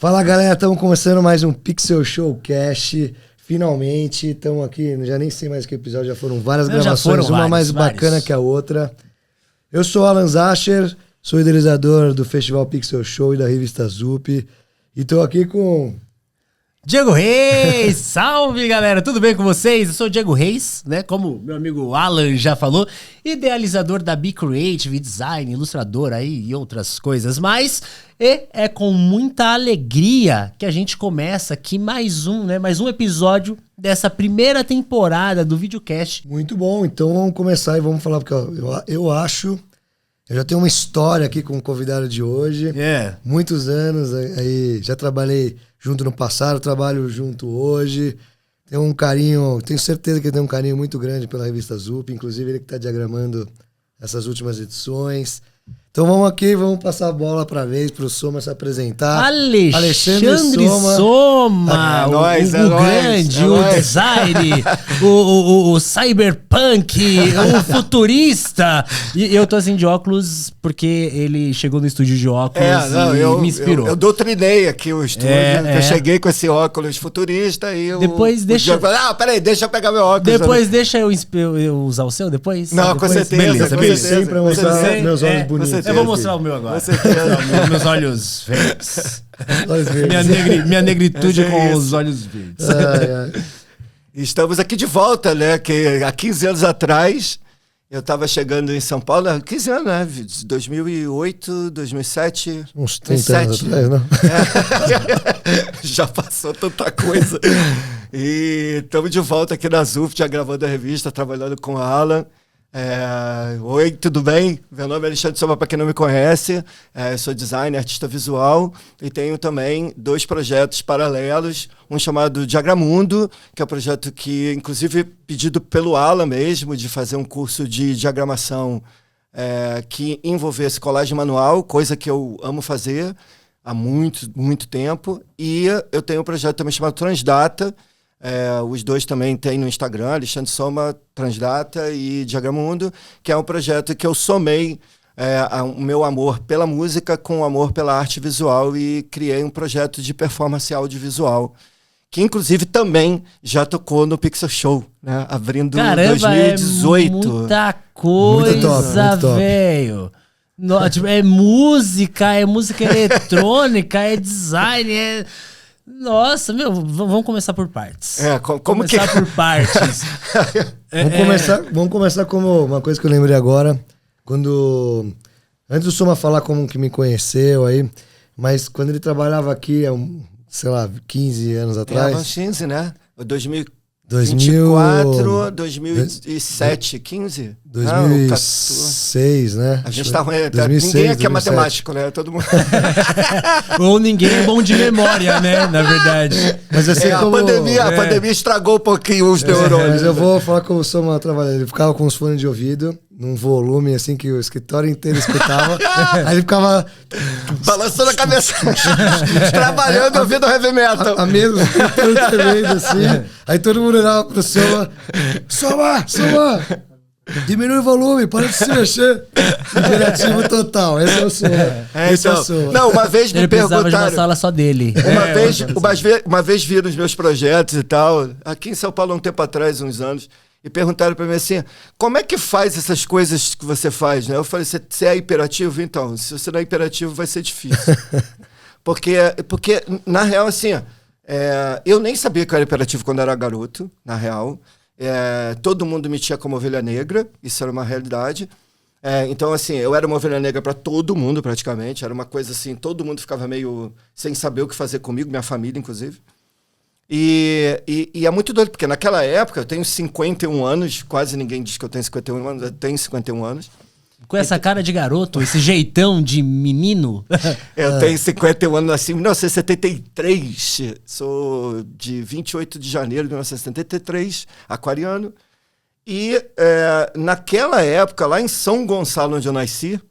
Fala galera, estamos começando mais um Pixel Showcast. Finalmente, estamos aqui, já nem sei mais que episódio, já foram várias gravações, uma mais bacana que a outra. Eu sou Alan Zacher, sou idealizador do Festival Pixel Show e da revista Zup. E estou aqui com... Diego Reis! Salve, galera! Tudo bem com vocês? Eu sou o Diego Reis, né? Como meu amigo Alan já falou, idealizador da Be Creative, design, ilustrador aí e outras coisas mais. E é com muita alegria que a gente começa aqui mais um episódio dessa primeira temporada do videocast. Muito bom, então vamos começar e vamos falar, porque eu acho... Eu já tenho uma história aqui com o convidado de hoje. Muitos anos, aí já trabalhei junto no passado, trabalho junto hoje. Tenho um carinho, tenho certeza que ele tem um carinho muito grande pela revista Zup, inclusive ele que está diagramando essas últimas edições. Então vamos aqui, vamos passar a bola para o Soma se apresentar. Alexandre Soma, o grande, o design, o cyberpunk, o futurista. E eu tô assim de óculos porque ele chegou no estúdio de óculos e me inspirou. Eu doutrinei aqui o estúdio, eu cheguei com esse óculos futurista e depois deixa... peraí, deixa eu pegar meu óculos. Depois deixa eu usar o seu depois? Não, depois? com certeza. Beleza. Sempre mostrar meus olhos bonitos. Eu vou mostrar o meu agora. Meus olhos verdes. Olhos verdes. Minha negritude com os olhos verdes. Estamos aqui de volta, né? Que há 15 anos atrás, eu estava chegando em São Paulo, 15 anos, né? 2008, 2007. Uns 30 anos atrás, não? Já passou tanta coisa. E estamos de volta aqui na ZUF, já gravando a revista, trabalhando com a Alan. Oi, tudo bem? Meu nome é Alexandre Soma, para quem não me conhece. Sou designer, artista visual e tenho também 2 projetos paralelos. Um chamado Diagramundo, que é um projeto que, inclusive, pedido pelo Alan mesmo, de fazer um curso de diagramação que envolvesse colagem manual, coisa que eu amo fazer há muito, muito tempo. E eu tenho um projeto também chamado Transdata. Os 2 também tem no Instagram, Alexandre Soma, Transdata e Diagramundo, que é um projeto que eu somei o meu amor pela música com o amor pela arte visual e criei um projeto de performance audiovisual, que inclusive também já tocou no Pixel Show, né? Abrindo 2018. Muita coisa, velho. É música eletrônica, é design, Nossa, vamos começar por partes. Começar por partes. Vamos começar como uma coisa que eu lembrei agora. Antes do Soma falar como que me conheceu aí, mas quando ele trabalhava aqui, sei lá, 15 anos atrás. 15, né? 2024, 2007, 15? 2006, né? A gente ninguém aqui é matemático, né? Todo mundo. Ou ninguém é bom de memória, né? Na verdade. Mas assim, a pandemia estragou um pouquinho os neurônios. Mas eu vou falar como o Soma trabalhando. Ele ficava com os fones de ouvido, num volume assim que o escritório inteiro escutava. Aí ele ficava balançando a cabeça, trabalhando, ouvindo heavy metal. A mesa tremendo assim. Aí todo mundo olhava pro Soma. Soma! Diminui o volume, para de se mexer. Imperativo total. Esse é o Soma. Não, uma vez me perguntaram. Ele precisava de uma sala só dele. Uma vez viram os meus projetos e tal, aqui em São Paulo, há um tempo atrás, uns anos, e perguntaram para mim assim, como é que faz essas coisas que você faz, né? Eu falei, você é hiperativo? Então, se você não é hiperativo, vai ser difícil. Porque na real, assim, eu nem sabia que eu era hiperativo quando eu era garoto, na real. Todo mundo me tinha como ovelha negra, isso era uma realidade. Então, assim, eu era uma ovelha negra para todo mundo, praticamente. Era uma coisa assim, todo mundo ficava meio sem saber o que fazer comigo, minha família, inclusive. E é muito doido, porque naquela época, eu tenho 51 anos, quase ninguém diz que eu tenho 51 anos, eu tenho 51 anos. Com essa cara de garoto, esse jeitão de menino. Eu tenho 51 anos, nasci em 1973, sou de 28 de janeiro de 1973, aquariano. E naquela época, lá em São Gonçalo, onde eu nasci,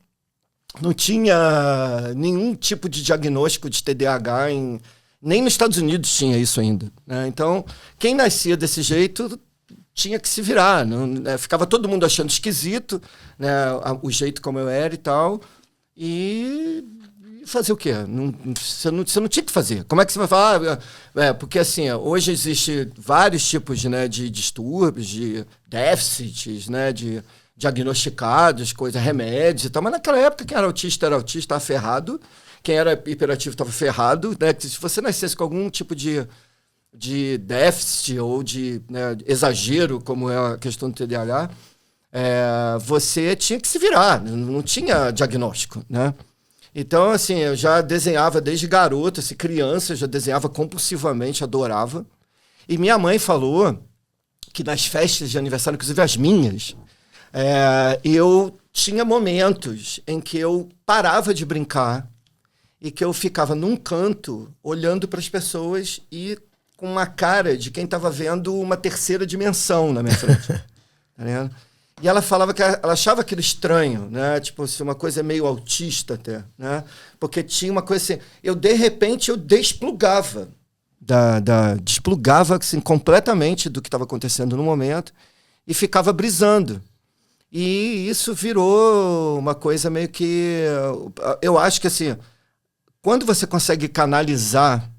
não tinha nenhum tipo de diagnóstico de TDAH, nem nos Estados Unidos tinha isso ainda, né? Então, quem nascia desse jeito tinha que se virar. Ficava todo mundo achando esquisito, né, o jeito como eu era e tal. E E fazer o quê? Você não tinha que fazer. Como é que você vai falar? Porque assim, hoje existe vários tipos, né, de distúrbios, de déficits, né, de diagnosticados, remédios e tal. Mas naquela época, quem era autista, estava ferrado. Quem era hiperativo estava ferrado. Né? Se você nascesse com algum tipo de déficit ou de, né, exagero, como é a questão do TDAH, você tinha que se virar. Não tinha diagnóstico, né? Então, assim, eu já desenhava desde garoto, assim, criança, eu já desenhava compulsivamente, adorava. E minha mãe falou que nas festas de aniversário, inclusive as minhas, eu tinha momentos em que eu parava de brincar e que eu ficava num canto olhando para as pessoas e com uma cara de quem estava vendo uma terceira dimensão na minha frente. Tá vendo? E ela falava que ela achava aquilo estranho, né? Tipo, assim, uma coisa meio autista até, né? Porque tinha uma coisa assim, de repente, eu desplugava. Desplugava, assim, completamente do que estava acontecendo no momento e ficava brisando. E isso virou uma coisa meio que... Eu acho que, assim, quando você consegue canalizar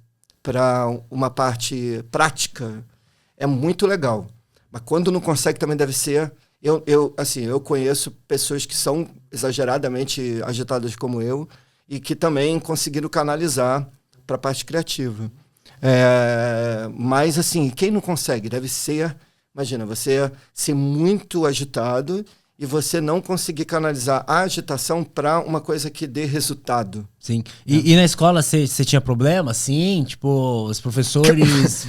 para uma parte prática, é muito legal. Mas quando não consegue, também deve ser... Eu conheço pessoas que são exageradamente agitadas como eu e que também conseguiram canalizar para a parte criativa. Mas, assim, quem não consegue deve ser... Imagina, você ser muito agitado e você não conseguir canalizar a agitação para uma coisa que dê resultado. Sim. E na escola você tinha problema, assim? Tipo, os professores...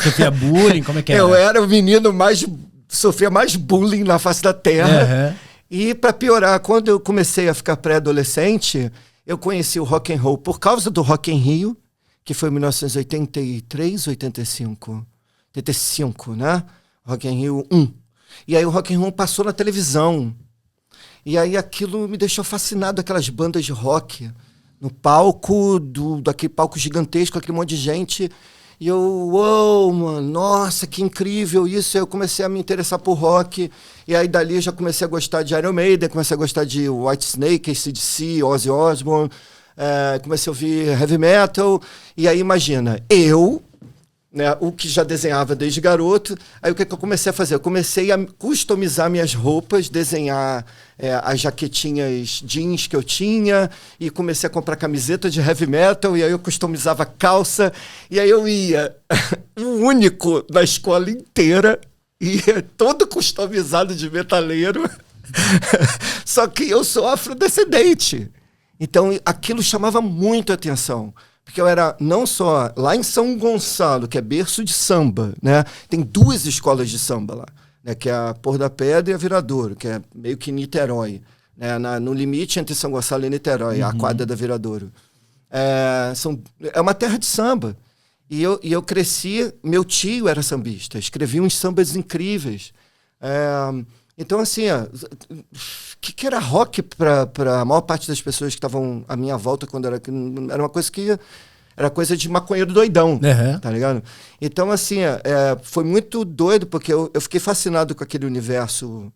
sofria bullying? Como é que era? Eu era o menino sofria mais bullying na face da terra. Uhum. E para piorar, quando eu comecei a ficar pré-adolescente, eu conheci o rock and roll por causa do Rock in Rio, que foi em 1983, 85, né? Rock in Rio 1. E aí o rock and roll passou na televisão. E aí aquilo me deixou fascinado, aquelas bandas de rock no palco, daquele palco gigantesco, aquele monte de gente. E eu, uou, mano, nossa, que incrível isso. Eu comecei a me interessar por rock. E aí dali eu já comecei a gostar de Iron Maiden, comecei a gostar de Whitesnake, AC/DC, Ozzy Osbourne. Comecei a ouvir heavy metal. E aí imagina, né, o que já desenhava desde garoto. Aí o que eu comecei a fazer? Eu comecei a customizar minhas roupas, desenhar as jaquetinhas jeans que eu tinha, e comecei a comprar camiseta de heavy metal, e aí eu customizava calça, e aí eu ia, o único na escola inteira, ia todo customizado de metaleiro, só que eu sou afrodescendente. Então aquilo chamava muito a atenção. Porque eu era não só lá em São Gonçalo, que é berço de samba, né? Tem 2 escolas de samba lá, né? Que é a Pôr da Pedra e a Viradouro, que é meio que Niterói, né? No limite entre São Gonçalo e Niterói, a quadra da Viradouro. É uma terra de samba. E eu cresci, meu tio era sambista, escrevia uns sambas incríveis. Então, assim, o que era rock para a maior parte das pessoas que estavam à minha volta quando era uma coisa que era coisa de maconheiro doidão, tá ligado? Então, assim, foi muito doido, porque eu fiquei fascinado com aquele universo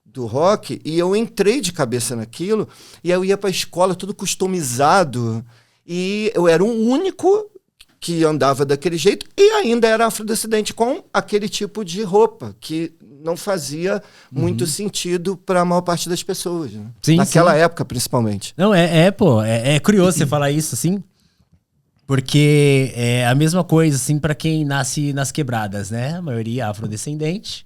do rock e eu entrei de cabeça naquilo e eu ia para a escola tudo customizado e eu era o único que andava daquele jeito e ainda era afrodescendente com aquele tipo de roupa que não fazia muito sentido para a maior parte das pessoas, né? Sim, naquela época, principalmente. Não, é curioso você falar isso, assim, porque é a mesma coisa, assim, para quem nasce nas quebradas, né? A maioria é afrodescendente.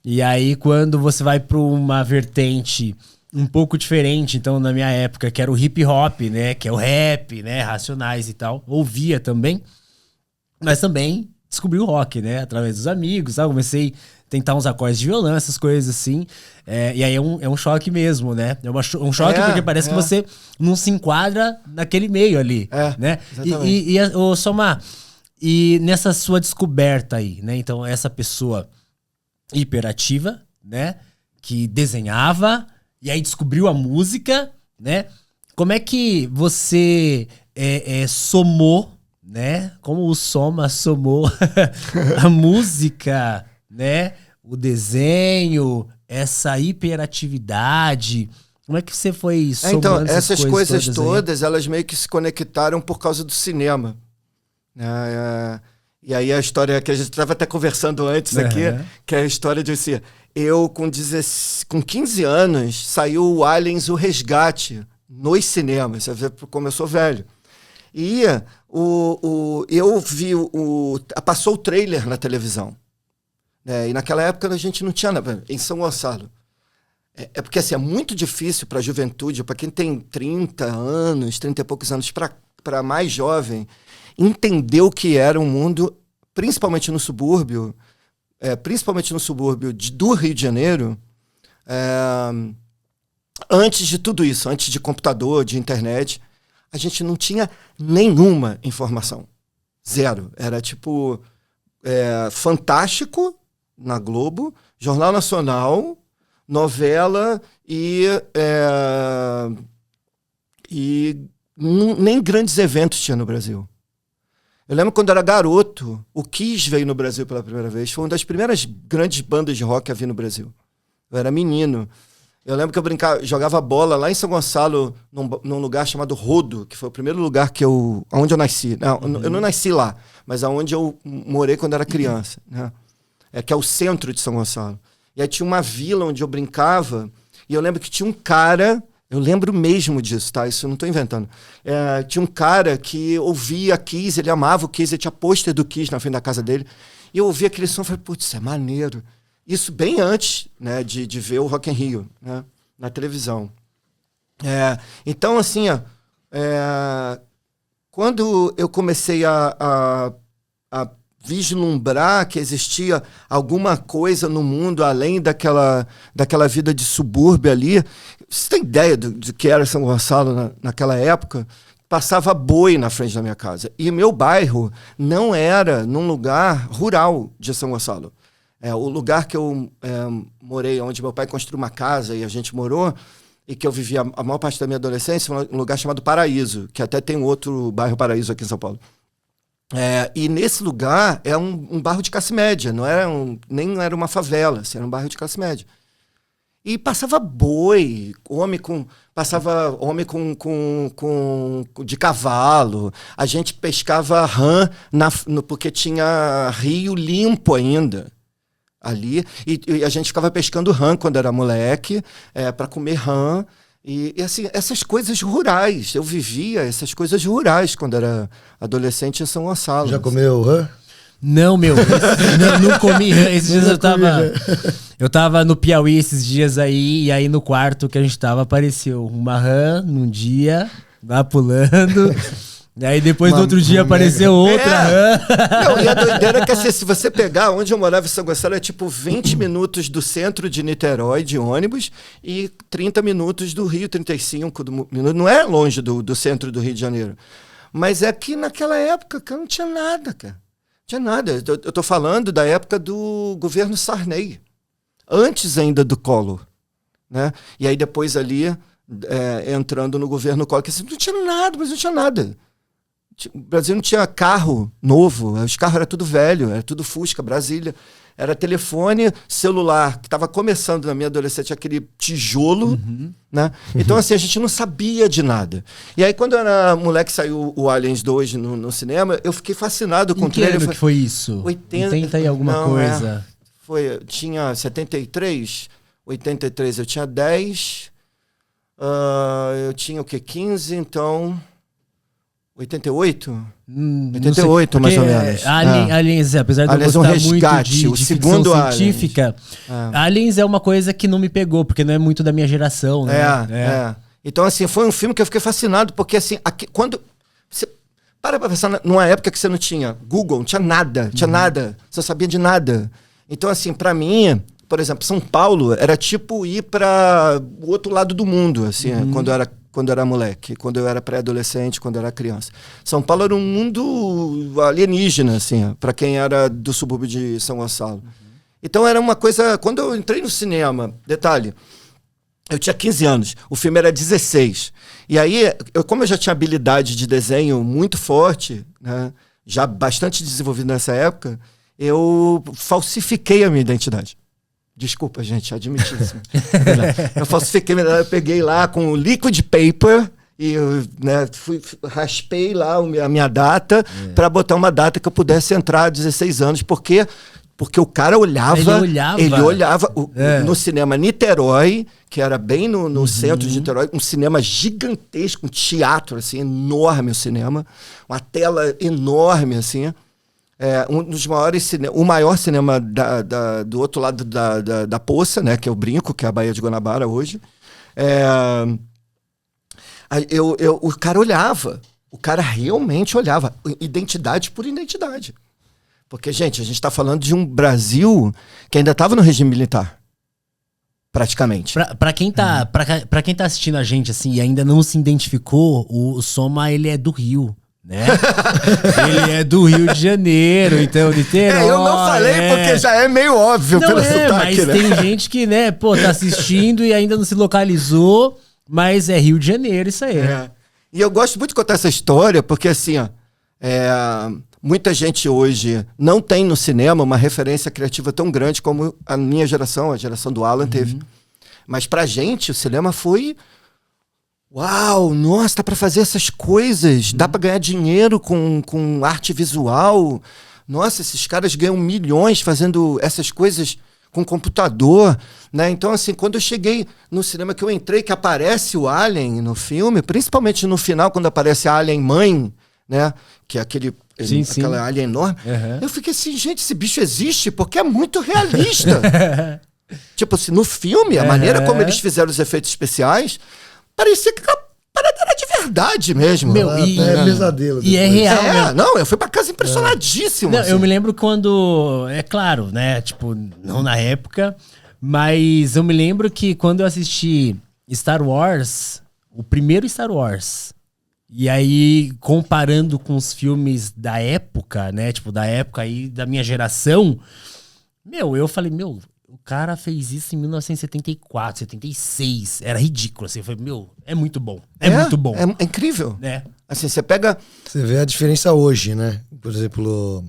E aí, quando você vai para uma vertente um pouco diferente, então, na minha época, que era o hip hop, né? Que é o rap, né? Racionais e tal. Ouvia também, mas também descobri o rock, né? Através dos amigos, tá? Comecei a tentar uns acordes de violão, essas coisas assim. E aí é um choque mesmo, né? É um choque porque parece que você não se enquadra naquele meio ali, né? Exatamente. Somar, e nessa sua descoberta aí, né? Então, essa pessoa hiperativa, né? Que desenhava e aí descobriu a música, né? Como é que você somou, né? Como o Soma somou a música, né? O desenho, essa hiperatividade Como é que você foi somando Então, essas coisas todas elas meio que se conectaram por causa do cinema. E aí a história que a gente estava até conversando antes aqui, que é a história de assim, eu com 15 anos saiu o Aliens, o Resgate, nos cinemas. Você vê como eu sou velho. E eu vi passou o trailer na televisão. E naquela época a gente não tinha nada. Em São Gonçalo. É porque assim, é muito difícil para a juventude, para quem tem 30 anos, 30 e poucos anos, para mais jovem, entender o que era um mundo, principalmente no subúrbio do Rio de Janeiro, antes de tudo isso, antes de computador, de internet, a gente não tinha nenhuma informação. Zero. Era tipo Fantástico na Globo, Jornal Nacional, novela e nem grandes eventos tinha no Brasil. Eu lembro quando eu era garoto, o Kiss veio no Brasil pela primeira vez. Foi uma das primeiras grandes bandas de rock a vir no Brasil. Eu era menino. Eu lembro que eu jogava bola lá em São Gonçalo, num lugar chamado Rodo, que foi o primeiro lugar onde eu nasci. Não, eu não nasci lá, mas aonde eu morei quando era criança. Né? Que é o centro de São Gonçalo. E aí tinha uma vila onde eu brincava, e eu lembro que tinha um cara, eu lembro mesmo disso, tá? Isso eu não estou inventando. Tinha um cara que ouvia Kiss, ele amava o Kiss, ele tinha pôster do Kiss na frente da casa dele, e eu ouvia aquele som e falei, putz, isso é maneiro. Isso bem antes, né, de ver o Rock in Rio, né, na televisão. Então, assim, quando eu comecei a vislumbrar que existia alguma coisa no mundo além daquela vida de subúrbio ali. Você tem ideia de que era São Gonçalo naquela época? Passava boi na frente da minha casa. E meu bairro não era num lugar rural de São Gonçalo. O lugar que eu morei, onde meu pai construiu uma casa e a gente morou, e que eu vivia a maior parte da minha adolescência, um lugar chamado Paraíso, que até tem um outro bairro Paraíso aqui em São Paulo. E nesse lugar é um bairro de classe média, nem era uma favela, assim, era um bairro de classe média. E passava boi, passava homem de cavalo, a gente pescava rã, porque tinha rio limpo ainda ali, e a gente ficava pescando rã quando era moleque, para comer rã. E assim, essas coisas rurais, eu vivia essas coisas rurais quando era adolescente em São Gonçalo. Já comeu rã? Não, meu, não comi rã. Esses dias eu tava no Piauí esses dias aí, e aí no quarto que a gente tava apareceu uma rã num dia, lá pulando. E aí depois no outro dia apareceu outra rã. Não, e a doideira é que assim, se você pegar onde eu morava em São Gonçalo, é tipo 20 minutos do centro de Niterói de ônibus e 30 minutos do Rio, 35 minutos. Não é longe do centro do Rio de Janeiro. Mas é que naquela época, cara, não tinha nada, cara. Não tinha nada. Eu tô falando da época do governo Sarney. Antes ainda do Collor. Né? E aí depois ali, entrando no governo Collor, que assim, não tinha nada, mas não tinha nada. O Brasil não tinha carro novo, os carros eram tudo velho, era tudo Fusca, Brasília. Era telefone, celular, que estava começando na minha adolescência, aquele tijolo, né? Então, assim, a gente não sabia de nada. E aí, quando eu era moleque, saiu o Aliens 2 no cinema, eu fiquei fascinado com o trailer. Que ano que foi isso? 80 e alguma coisa. Tinha 73, 83 eu tinha 10, eu tinha o quê? 15, então... 88? 88, mais ou menos. Aliens, apesar de Aliens eu gostar Resgate, muito de segundo ficção científica, Aliens é uma coisa que não me pegou, porque não é muito da minha geração, né? Então, assim, foi um filme que eu fiquei fascinado, porque, assim, quando... Você para pra pensar numa época que você não tinha Google, não tinha nada, você sabia de nada. Então, assim, pra mim, por exemplo, São Paulo era tipo ir para o outro lado do mundo, assim, quando eu era moleque, quando eu era pré-adolescente, quando eu era criança. São Paulo era um mundo alienígena, assim, para quem era do subúrbio de São Gonçalo. Então era uma coisa... Quando eu entrei no cinema, detalhe, eu tinha 15 anos, o filme era 16. E aí, como eu já tinha habilidade de desenho muito forte, né, já bastante desenvolvido nessa época, eu falsifiquei a minha identidade. Desculpa, gente, admitíssimo. Eu falsifiquei medalha, eu peguei lá com o liquid paper e né, raspei lá a minha data para botar uma data que eu pudesse entrar 16 anos, porque o cara olhava. Ele olhava no cinema Niterói, que era bem no centro de Niterói, um cinema gigantesco, um teatro, assim, enorme o cinema, uma tela enorme, assim. Um dos maiores o maior cinema do outro lado da Poça, né, que é o Brinco, que é a Baía de Guanabara hoje. O cara olhava, o cara realmente olhava, identidade por identidade. Porque, gente, a gente está falando de um Brasil que ainda estava no regime militar, praticamente. Pra quem tá assistindo a gente assim e ainda não se identificou, o Soma, ele é do Rio. Né? Ele é do Rio de Janeiro, então Niterói. Eu não falei porque já é meio óbvio pelo sotaque, mas né? Tem gente que, né, tá assistindo e ainda não se localizou, mas é Rio de Janeiro isso aí. E eu gosto muito de contar essa história porque, assim, muita gente hoje não tem no cinema uma referência criativa tão grande como a minha geração, a geração do Alan teve. Mas pra gente, o cinema foi... Uau, nossa, dá pra fazer essas coisas, dá pra ganhar dinheiro com arte visual. Nossa, esses caras ganham milhões fazendo essas coisas com computador, né? Então, assim, quando eu cheguei no cinema, que eu entrei, que aparece o Alien no filme, principalmente no final, quando aparece a Alien Mãe, né? Que é aquela alien enorme. Eu fiquei assim, gente, esse bicho existe porque é muito realista. Tipo assim, no filme, a maneira como eles fizeram os efeitos especiais... Parecia que a parada era de verdade mesmo. É pesadelo. E é real. Não, eu fui pra casa impressionadíssimo. Não, assim. Eu me lembro quando... É claro, né? Tipo, não na época. Mas eu me lembro que quando eu assisti Star Wars, o primeiro Star Wars, e aí comparando com os filmes da época, né? Tipo, da época aí da minha geração, eu falei, o cara fez isso em 1974, 76. Era ridículo, assim. Eu falei, é muito bom. Muito bom. É incrível. É. Assim, você pega... Você vê a diferença hoje, né? Por exemplo,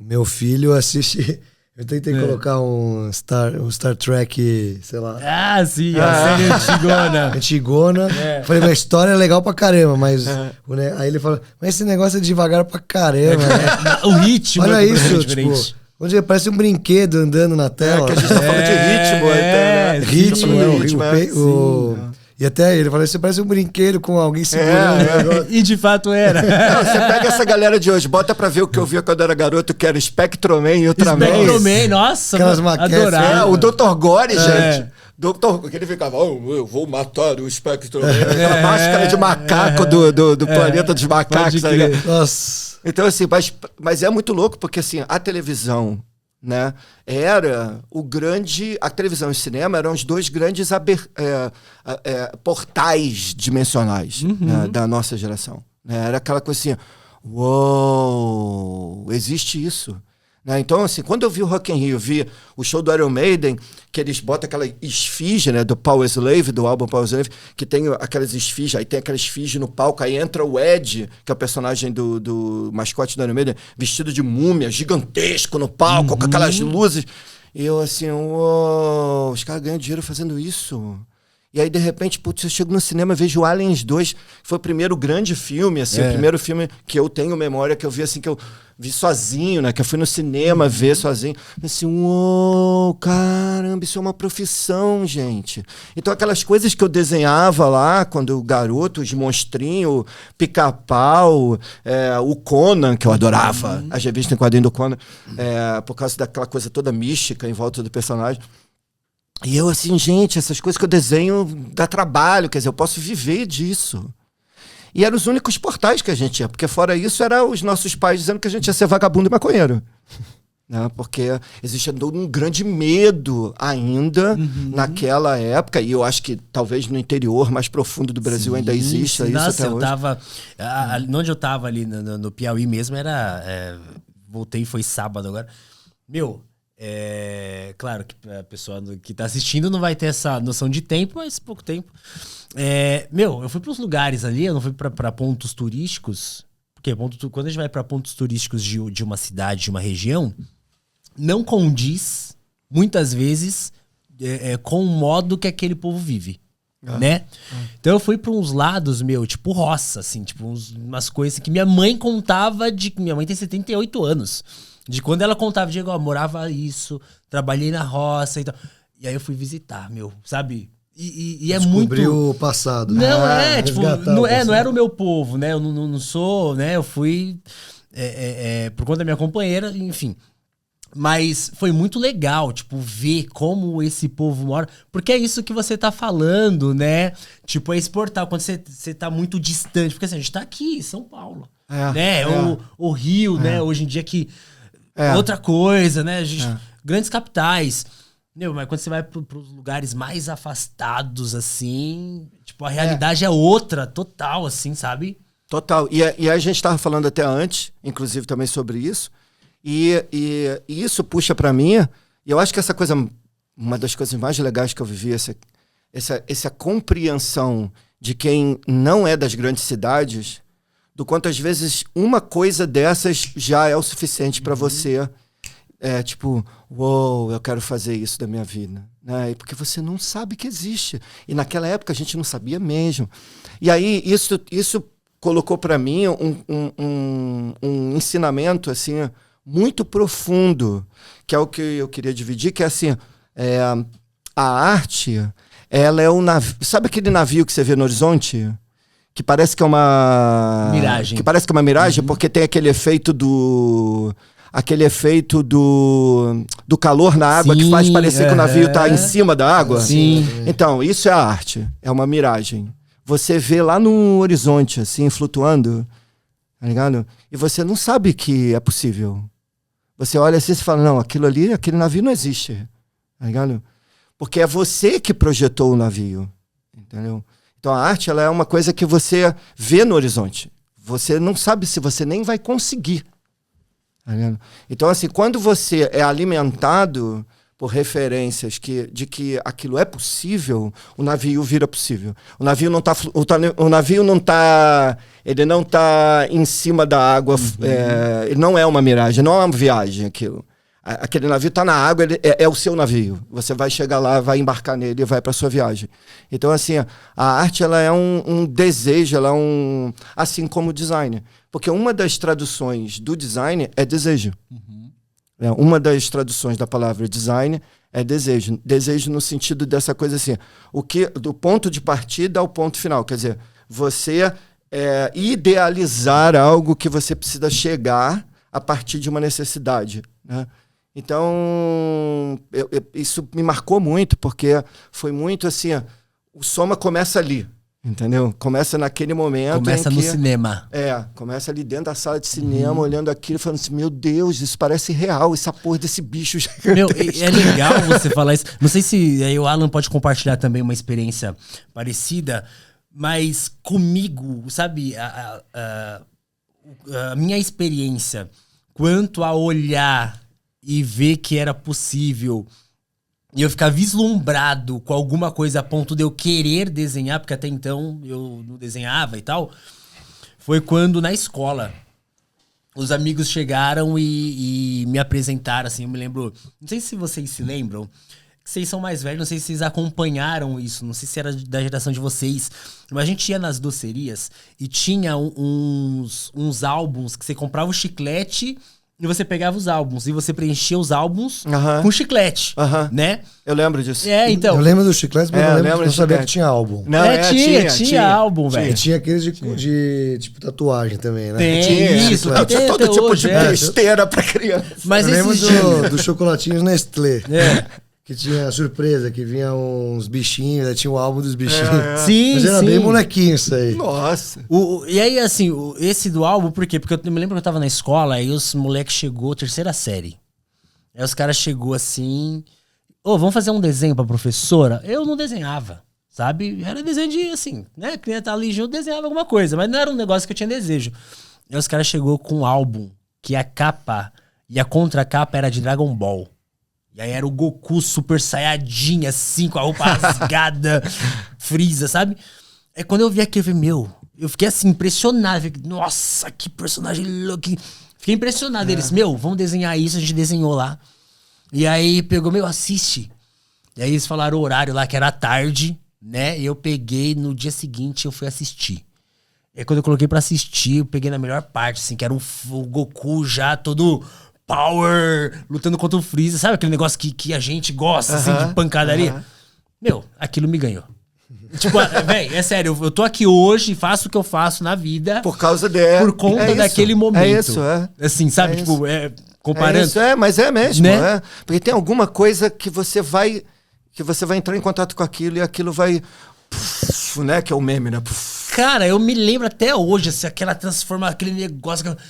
meu filho assiste... Eu tentei colocar um Star Trek, sei lá. Ah, sim, a série antigona. Antigona. Falei, mas a história é legal pra caramba, mas... Aí ele falou, mas esse negócio é devagar pra caramba, né? O ritmo olha é isso, diferente. tipo... Onde parece um brinquedo andando na tela. Que a gente tá falando de ritmo, né? Ritmo. E até ele falou, você parece um brinquedo com alguém segurando. E de fato era. Não, você pega essa galera de hoje, bota pra ver o que eu via quando eu era garoto, que era Spectroman e Ultraman. Spectroman, nossa, adorava. O Dr. Gore, gente. Que ele ficava, eu vou matar o Spectroman. Aquela máscara de macaco do planeta dos macacos. Nossa. Então, assim, mas é muito louco, porque assim, a televisão, né, era o grande... A televisão e o cinema eram os dois grandes portais dimensionais, né, da nossa geração. Né? Era aquela coisa assim, uou, existe isso. Né? Então, assim, quando eu vi o Rock in Rio, vi o show do Iron Maiden, que eles botam aquela esfinge, né, do Power Slave, do álbum Power Slave, que tem aquelas esfinges, aí tem aquela esfinge no palco, aí entra o Ed, que é o personagem do mascote do Iron Maiden, vestido de múmia, gigantesco no palco, com aquelas luzes. E eu assim, uou, os caras ganham dinheiro fazendo isso. E aí, de repente, putz, eu chego no cinema e vejo Aliens 2, que foi o primeiro grande filme, assim, o primeiro filme que eu tenho memória, que eu vi assim, que eu vi sozinho, né? Que eu fui no cinema ver sozinho. Assim, uou, caramba, isso é uma profissão, gente. Então, aquelas coisas que eu desenhava lá, quando garoto, os monstrinhos, Pica-Pau, o Conan, que eu adorava, as revistas em quadrinho do Conan, por causa daquela coisa toda mística em volta do personagem. E eu assim, gente, essas coisas que eu desenho dá trabalho, quer dizer, eu posso viver disso. E eram os únicos portais que a gente tinha, porque fora isso, eram os nossos pais dizendo que a gente ia ser vagabundo e maconheiro. Né? Porque existia um grande medo ainda naquela época, e eu acho que talvez no interior mais profundo do Brasil ainda existe isso nossa, até hoje. Onde eu tava ali no Piauí mesmo, voltei, foi sábado agora. Claro que a pessoa que tá assistindo não vai ter essa noção de tempo, mas pouco tempo. Eu fui para uns lugares ali, eu não fui para pontos turísticos, porque quando a gente vai para pontos turísticos de uma cidade, de uma região, não condiz, muitas vezes, com o modo que aquele povo vive, né? Então eu fui pra uns lados, tipo roça, assim, tipo umas coisas que minha mãe contava minha mãe tem 78 anos. De quando ela contava, Diego, morava isso, trabalhei na roça e tal. E aí eu fui visitar, sabe? E é muito... Descobriu o passado. Não, tipo, não era o meu povo, né? Eu não sou, né? Eu fui por conta da minha companheira, enfim. Mas foi muito legal, tipo, ver como esse povo mora. Porque é isso que você tá falando, né? Tipo, é exportar. Quando você tá muito distante. Porque assim, a gente tá aqui em São Paulo, né? O Rio, né? Hoje em dia que... outra coisa, né? Grandes capitais. Mas quando você vai pros lugares mais afastados, assim, tipo, a realidade é outra, total, assim, sabe? Total. E a gente tava falando até antes, inclusive também sobre isso, e isso puxa pra mim, e eu acho que essa coisa, uma das coisas mais legais que eu vivi, essa compreensão de quem não é das grandes cidades, do quanto às vezes uma coisa dessas já é o suficiente pra você. Tipo, uou, eu quero fazer isso da minha vida, né? Porque você não sabe que existe. E naquela época a gente não sabia mesmo. E aí isso colocou para mim um ensinamento assim muito profundo, que é o que eu queria dividir, que é assim, a arte, ela é um navio. Sabe aquele navio que você vê no horizonte? Que parece que é uma... miragem. Que parece que é uma miragem, porque tem aquele efeito do calor na água, que faz parecer que o navio está em cima da água. Sim. Então, isso é a arte. É uma miragem. Você vê lá no horizonte, assim, flutuando, tá ligado? E você não sabe que é possível. Você olha assim e fala, não, aquele navio não existe, tá ligado? Porque é você que projetou o navio, entendeu? Então, a arte, ela é uma coisa que você vê no horizonte. Você não sabe se você nem vai conseguir. Então, assim, quando você é alimentado por referências de que aquilo é possível, o navio vira possível. O navio não tá ele não tá em cima da água, ele não é uma miragem, não é uma viagem aquilo. Aquele navio tá na água, ele é o seu navio. Você vai chegar lá, vai embarcar nele e vai para sua viagem. Então, assim, a arte, ela é um desejo, ela é assim como o design. Porque uma das traduções do design é desejo. Uma das traduções da palavra design é desejo. Desejo no sentido dessa coisa assim, do ponto de partida ao ponto final. Quer dizer, você idealizar algo que você precisa chegar a partir de uma necessidade, né? Então, isso me marcou muito, porque foi muito assim, o Soma começa ali. Entendeu? Começa naquele momento. Começa no cinema. Começa ali dentro da sala de cinema, olhando aquilo e falando assim: meu Deus, isso parece real, essa porra desse bicho. É legal você falar isso. Não sei se aí o Alan pode compartilhar também uma experiência parecida, mas comigo, sabe, a minha experiência quanto a olhar e ver que era possível. E eu ficar vislumbrado com alguma coisa a ponto de eu querer desenhar, porque até então eu não desenhava e tal, foi quando na escola os amigos chegaram e me apresentaram, assim, eu me lembro, não sei se vocês se lembram, que vocês são mais velhos, não sei se vocês acompanharam isso, não sei se era da geração de vocês, mas a gente ia nas docerias e tinha uns álbuns que você comprava o chiclete e você pegava os álbuns e você preenchia os álbuns com chiclete, né? Eu lembro disso. Então. Eu lembro do chiclete, mas eu não sabia que tinha álbum. Não, tinha álbum, velho. E tinha aqueles de tipo tatuagem também, né? Tem isso. Tinha todo tipo de besteira pra criança. Mas eu lembro dos chocolatinhos Nestlé. Que tinha surpresa, que vinha uns bichinhos, aí tinha o álbum dos bichinhos. Sim, mas era bem molequinho isso aí. Nossa. E aí, assim, esse do álbum, por quê? Porque eu me lembro que eu tava na escola, aí os moleques chegou, terceira série. Aí os caras chegou assim, vamos fazer um desenho pra professora? Eu não desenhava, sabe? Era desenho de, assim, né? A criança tá ali junto, desenhava alguma coisa, mas não era um negócio que eu tinha desejo. Aí os caras chegou com um álbum, que a capa e a contracapa era de Dragon Ball. E aí era o Goku super saiyajin, assim, com a roupa rasgada, Freeza, sabe? Aí quando eu vi aquilo, eu falei, eu fiquei assim, impressionado. Falei, nossa, que personagem louco. Fiquei impressionado. Eles, vamos desenhar isso, a gente desenhou lá. E aí pegou, assiste. E aí eles falaram o horário lá, que era à tarde, né? E eu peguei, no dia seguinte eu fui assistir. E aí quando eu coloquei pra assistir, eu peguei na melhor parte, assim, que era o Goku já todo power, lutando contra o Freeza. Sabe aquele negócio que a gente gosta, assim, de pancadaria? Meu, aquilo me ganhou. Tipo, velho, é sério, eu tô aqui hoje e faço o que eu faço na vida. Por causa dela. Por conta daquele momento. É isso, é. Assim, sabe, tipo, comparando. É isso, mas é mesmo, né? é. Porque tem alguma coisa que você vai entrar em contato com aquilo e aquilo vai... Puf, né? Que é o meme, né? Puf. Cara, eu me lembro até hoje, assim, aquela transformação, aquele negócio que...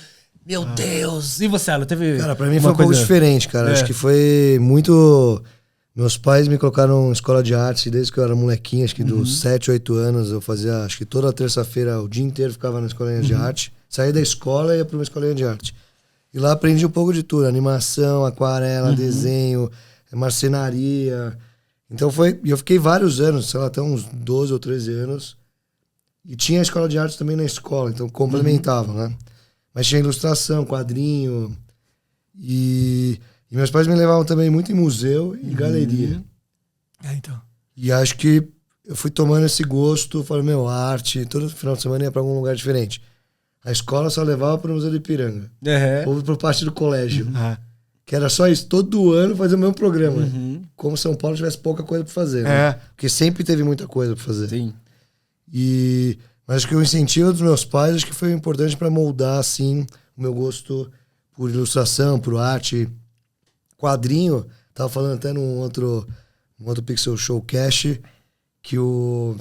Meu Deus! E você, Alan, teve... Cara, pra mim foi um pouco diferente, cara. Acho que foi muito... Meus pais me colocaram em escola de arte desde que eu era molequinho, acho que dos 7, 8 anos. Eu fazia, acho que toda terça-feira, o dia inteiro, ficava na escolinha de arte. Saía da escola e ia pra uma escolinha de arte. E lá aprendi um pouco de tudo. Animação, aquarela, desenho, marcenaria. Então eu fiquei vários anos, sei lá, até uns 12 ou 13 anos. E tinha a escola de arte também na escola, então complementava, né? Mas tinha ilustração, quadrinho. E meus pais me levavam também muito em museu e galeria. Então. E acho que eu fui tomando esse gosto, falei, meu, arte, todo final de semana ia pra algum lugar diferente. A escola só levava pro Museu do Ipiranga. Ou pro parte do colégio. Que era só isso, todo ano fazer o mesmo programa. Como São Paulo tivesse pouca coisa pra fazer. Né? Porque sempre teve muita coisa pra fazer. Sim. Mas acho que o incentivo dos meus pais acho que foi importante pra moldar, assim, o meu gosto por ilustração, por arte. Quadrinho, tava falando até num outro Pixel Showcast, que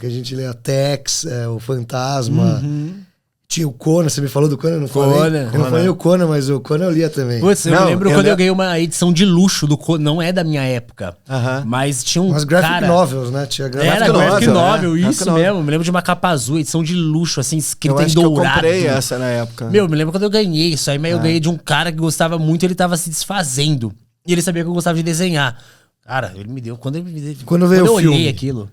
a gente lê a Tex, o Fantasma. Tinha o Conan, você me falou do Conan? Não falei? Eu não falei o Conan, mas o Conan eu lia também. Putz, eu me lembro quando eu ganhei uma edição de luxo do Conan, não é da minha época, mas tinha um graphic novels, né? Tinha graphic novel, isso mesmo. Me lembro de uma capa azul, edição de luxo, assim, escrita em dourado. Eu comprei essa na época. Meu, me lembro quando eu ganhei isso aí, mas eu ganhei de um cara que gostava muito, ele tava se desfazendo. E ele sabia que eu gostava de desenhar. Cara, ele me deu... Quando eu olhei aquilo...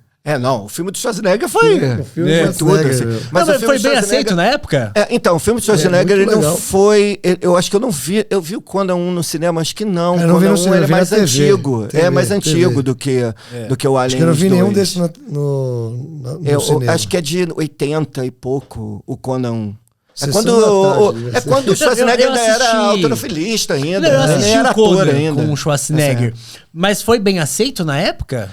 o filme do Schwarzenegger foi... O filme tudo, assim. Mas foi bem aceito na época? Então, o filme do Schwarzenegger, ele não foi... Eu acho que eu não vi... Eu vi o Conan 1 no cinema, acho que não. Eu não vi no cinema, ele é mais antigo. TV, mais antigo do que o Alien. Acho que eu não vi nenhum desses no cinema. Acho que é de 80 e pouco, o Conan 1. Quando o Schwarzenegger ainda era autorofilista ainda. Eu assisti era o Conan ator ainda. com o Schwarzenegger. Mas foi bem aceito na época?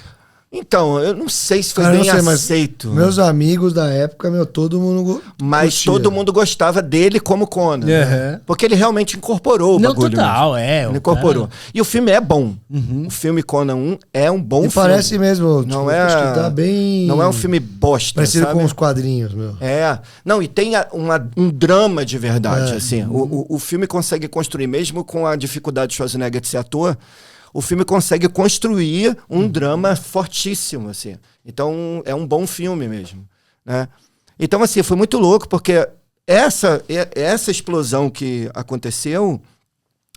Então, eu não sei se foi bem aceito. Meus amigos da época, todo mundo Mas curtia. todo mundo gostava dele como Conan. Né? Porque ele realmente incorporou o bagulho. Total, Ele incorporou. E o filme é bom. O filme Conan 1 é um bom filme. Parece mesmo, não acho que tá bem... Não é um filme bosta, parecido sabe? com os quadrinhos, meu. Não, e tem um drama de verdade, assim. O filme consegue construir, mesmo com a dificuldade de Schwarzenegger de ser ator, o filme consegue construir um drama fortíssimo, assim. Então, é um bom filme mesmo, né? Então, assim, foi muito louco, porque essa explosão que aconteceu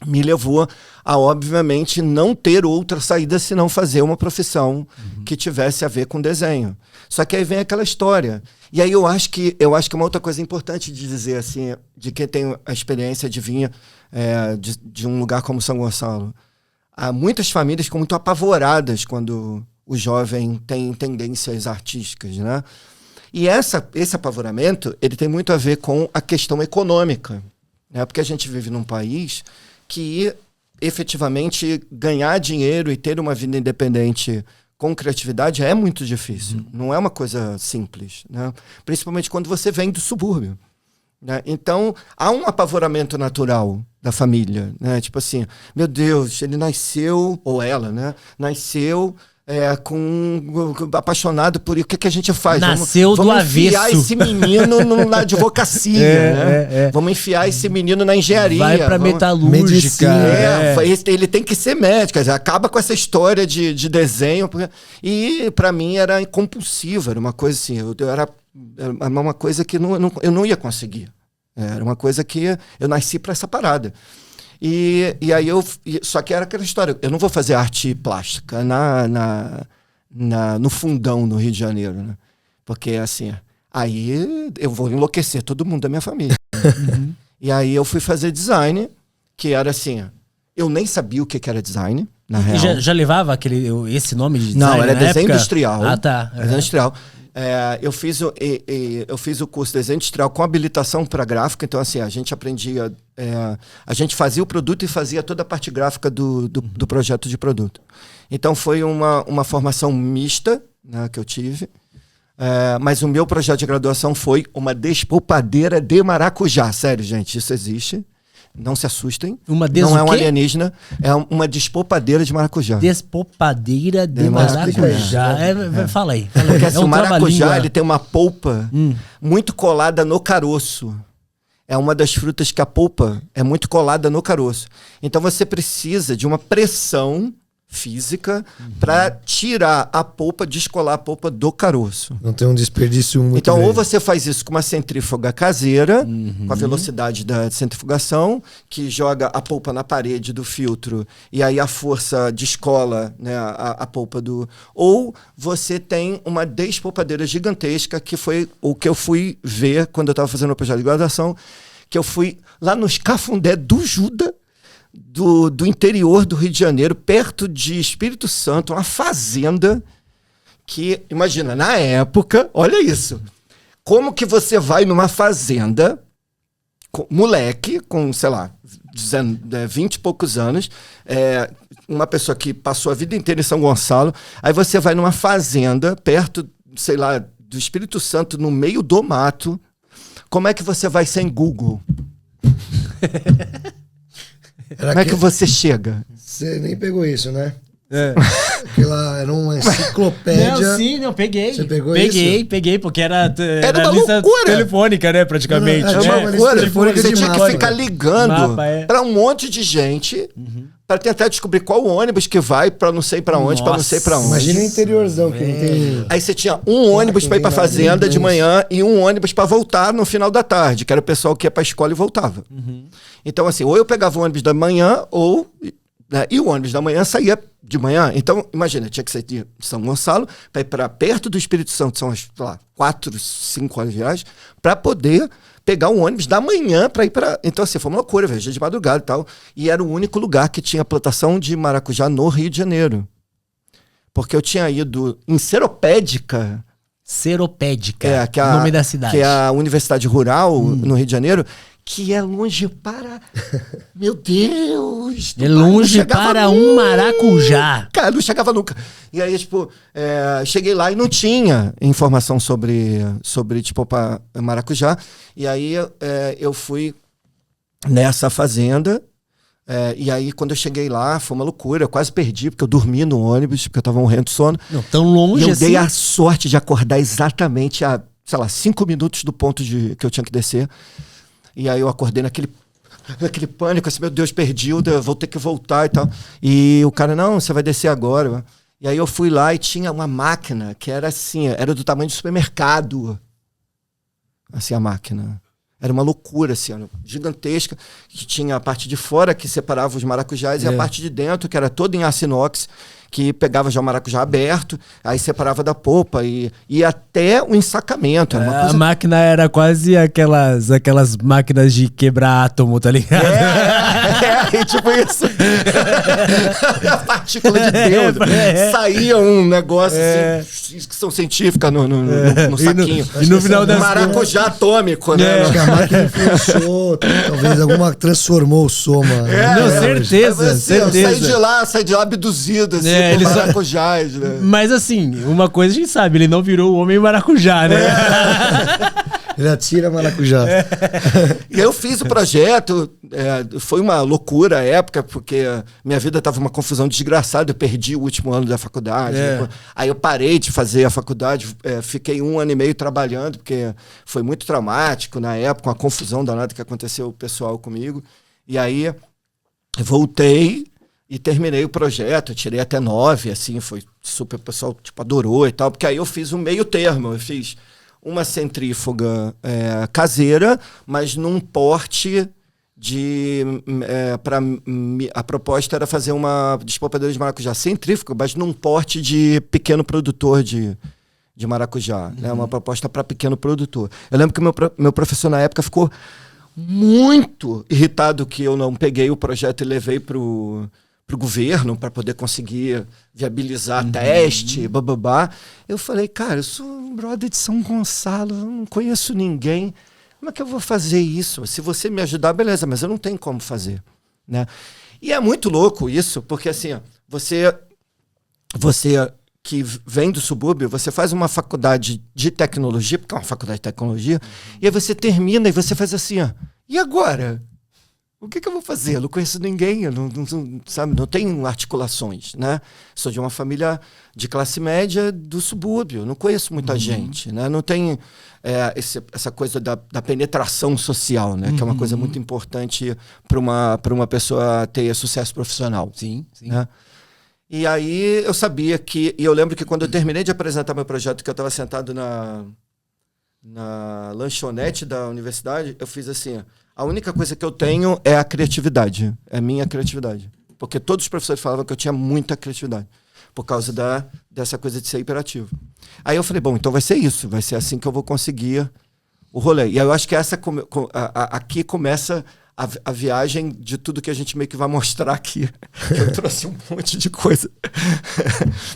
me levou a, obviamente, não ter outra saída senão fazer uma profissão que tivesse a ver com desenho. Só que aí vem aquela história. E aí eu acho que uma outra coisa importante de dizer, assim, de quem tem a experiência de vir de um lugar como São Gonçalo. Há muitas famílias ficam muito apavoradas quando o jovem tem tendências artísticas, né? E esse apavoramento, ele tem muito a ver com a questão econômica, né? Porque a gente vive num país que, efetivamente, ganhar dinheiro e ter uma vida independente com criatividade é muito difícil. Não é uma coisa simples, né? Principalmente quando você vem do subúrbio. Né? Então, há um apavoramento natural da família, né? Tipo assim, meu Deus, ele nasceu, ou ela, né? Nasceu apaixonado por... O que a gente faz? Nasceu vamos do avesso. Enfiar esse menino na advocacia, né? Vamos enfiar esse menino na engenharia. Vai pra metalúrgica. Ele tem que ser médico. Quer dizer, acaba com essa história de desenho. E para mim era compulsivo, era uma coisa assim, era uma coisa que eu não ia conseguir. Era uma coisa que eu nasci para essa parada. E aí só que era aquela história, eu não vou fazer arte plástica no Fundão, no Rio de Janeiro, né? Porque assim, aí eu vou enlouquecer todo mundo da minha família. E aí eu fui fazer design, que era assim, eu nem sabia o que era design, na real. Já levava esse nome de design? Não, era desenho época? industrial. Ah, tá. Desenho industrial. Eu fiz o curso de desenho industrial com habilitação para gráfica, então assim, a gente aprendia, a gente fazia o produto e fazia toda a parte gráfica do projeto de produto. Então foi uma formação mista, né, que eu tive, mas o meu projeto de graduação foi uma despolpadeira de maracujá. Sério, gente, isso existe. Não se assustem. Não é um alienígena, é uma despolpadeira de maracujá. Despolpadeira de maracujá. Fala aí. Porque assim, o maracujá ele tem uma polpa muito colada no caroço. É uma das frutas que a polpa é muito colada no caroço. Então você precisa de uma pressão física para tirar a polpa, descolar a polpa do caroço. Não tem um desperdício muito Então, grande. ou você faz isso com uma centrífuga caseira, com a velocidade da centrifugação, que joga a polpa na parede do filtro e aí a força descola, né, a polpa do... Ou você tem uma despolpadeira gigantesca, que foi o que eu fui ver quando eu estava fazendo o projeto de graduação, que eu fui lá nos Cafundé do Juda, do interior do Rio de Janeiro, perto de Espírito Santo, uma fazenda que, imagina, na época, olha isso, como que você vai numa fazenda, moleque, com, sei lá, 20 e poucos anos, uma pessoa que passou a vida inteira em São Gonçalo, aí você vai numa fazenda, perto, sei lá, do Espírito Santo, no meio do mato, como é que você vai sem Google? Como é que você chega? Você nem pegou isso, né? Aquela era uma enciclopédia. Não, peguei. Você pegou isso? Peguei, porque era uma lista loucura. telefônica, né, praticamente. Não, é uma loucura. Você tinha que ficar ligando Mapa, para um monte de gente para tentar descobrir qual ônibus que vai para não sei para onde, para não sei para onde. Imagina o interiorzão que não tem... Aí você tinha um ônibus para ir para fazenda de manhã e um ônibus para voltar no final da tarde, que era o pessoal que ia para a escola e voltava. Então assim, ou eu pegava o ônibus da manhã ou... e o ônibus da manhã saía de manhã. Então, imagina, tinha que sair de São Gonçalo para ir para perto do Espírito Santo, são, sei lá, 4, 5 horas de viagem, para poder pegar o ônibus da manhã para ir para... Então, assim, foi uma loucura, viajei de madrugada e tal. E era o único lugar que tinha plantação de maracujá no Rio de Janeiro. Porque eu tinha ido em Seropédica. Seropédica, o nome da cidade. Que é a Universidade Rural no Rio de Janeiro, que é longe para... Meu Deus! É longe para um maracujá. Cara, não chegava nunca. E aí, tipo, cheguei lá e não tinha informação sobre tipo, maracujá. E aí eu fui nessa fazenda. E aí, quando eu cheguei lá, foi uma loucura. Eu quase perdi, porque eu dormi no ônibus, porque eu tava morrendo de sono. Não, tão longe e eu assim? dei a sorte de acordar exatamente a, sei lá, 5 minutos do ponto que eu tinha que descer. E aí eu acordei naquele pânico, assim, meu Deus, perdi, eu vou ter que voltar e tal. E o cara, não, você vai descer agora. E aí eu fui lá e tinha uma máquina que era assim, era do tamanho de supermercado. Assim, a máquina. Era uma loucura, assim, gigantesca, que tinha a parte de fora que separava os maracujás e a parte de dentro, que era toda em aço inox, que pegava já o maracujá aberto, aí separava da polpa e até o ensacamento. Era uma coisa... A máquina era quase aquelas máquinas de quebrar átomo, tá ligado? Tipo isso. A partícula de Deus. Saía um negócio assim, ficção científica no saquinho. E no final das maracujá atômico, né? Acho que a máquina influenciou, talvez alguma transformou o soma. Não, certeza. Saí de lá abduzido, assim. Maracujás, né? Mas assim, uma coisa a gente sabe, ele não virou o homem maracujá, né? Ele atira maracujá. E eu fiz o projeto, foi uma loucura a época, porque minha vida estava uma confusão desgraçada, eu perdi o último ano da faculdade. Aí eu parei de fazer a faculdade, fiquei 1 ano e meio trabalhando, porque foi muito traumático na época, uma confusão danada que aconteceu pessoal comigo. E aí voltei e terminei o projeto, eu tirei até 9, assim, foi super, o pessoal tipo, adorou e tal, porque aí eu fiz um meio termo, eu fiz uma centrífuga caseira, mas num porte de... a proposta era fazer uma despolpadeira de maracujá centrífuga, mas num porte de pequeno produtor de maracujá, né? Uma proposta para pequeno produtor. Eu lembro que meu professor na época ficou muito irritado que eu não peguei o projeto e levei pro o governo para poder conseguir viabilizar teste, bababá. Eu falei, cara, eu sou um brother de São Gonçalo, eu não conheço ninguém. Como é que eu vou fazer isso? Se você me ajudar, beleza, mas eu não tenho como fazer, né? E é muito louco isso, porque assim, ó, você que vem do subúrbio, você faz uma faculdade de tecnologia, porque é uma faculdade de tecnologia, e aí você termina e você faz assim, ó, e agora? O que eu vou fazer? Eu não conheço ninguém, eu não tenho articulações, né? Sou de uma família de classe média do subúrbio, não conheço muita gente, né? Não tem essa coisa da penetração social, né? Que é uma coisa muito importante para uma pessoa ter sucesso profissional. Sim, sim. Né? E aí eu sabia que... E eu lembro que quando eu terminei de apresentar meu projeto, que eu estava sentado na lanchonete da universidade, eu fiz assim... A única coisa que eu tenho é a criatividade. É minha criatividade. Porque todos os professores falavam que eu tinha muita criatividade. Por causa dessa coisa de ser hiperativo. Aí eu falei, bom, então vai ser isso. Vai ser assim que eu vou conseguir o rolê. E aí eu acho que aqui começa a viagem de tudo que a gente meio que vai mostrar aqui. Eu trouxe um monte de coisa.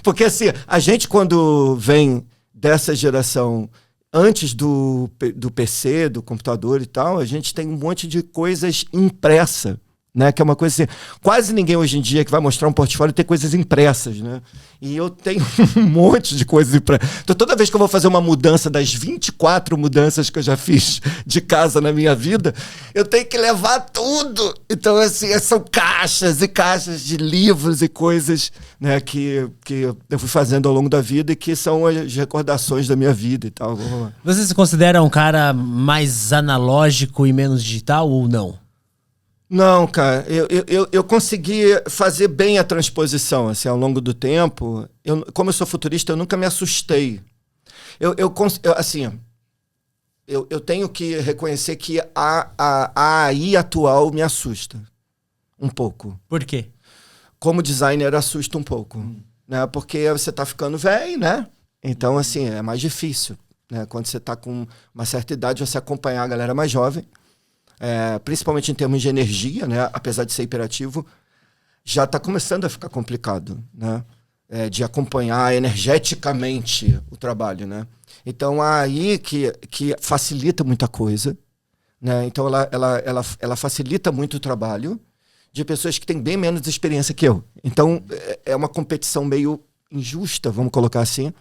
Porque assim, a gente quando vem dessa geração... Antes do PC, do computador e tal, a gente tem um monte de coisas impressa, né? Que é uma coisa assim, quase ninguém hoje em dia que vai mostrar um portfólio tem coisas impressas, né? E eu tenho um monte de coisas impressas. Então, toda vez que eu vou fazer uma mudança das 24 mudanças que eu já fiz de casa na minha vida, eu tenho que levar tudo. Então, assim, são caixas e caixas de livros e coisas, né, que eu fui fazendo ao longo da vida e que são as recordações da minha vida e tal. Você se considera um cara mais analógico e menos digital ou não? Não, cara, eu consegui fazer bem a transposição, assim, ao longo do tempo. Como eu sou futurista, eu nunca me assustei. Eu tenho que reconhecer que a AI atual me assusta um pouco. Por quê? Como designer, assusta um pouco, né? Porque você tá ficando velho, né? Então, assim, é mais difícil, né? Quando você tá com uma certa idade, você acompanhar a galera mais jovem. Principalmente em termos de energia, né? Apesar de ser hiperativo, já está começando a ficar complicado, né? De acompanhar energeticamente o trabalho, né? Então, aí que facilita muita coisa, né? Então, ela facilita muito o trabalho de pessoas que têm bem menos experiência que eu. Então, é uma competição meio injusta, vamos colocar assim,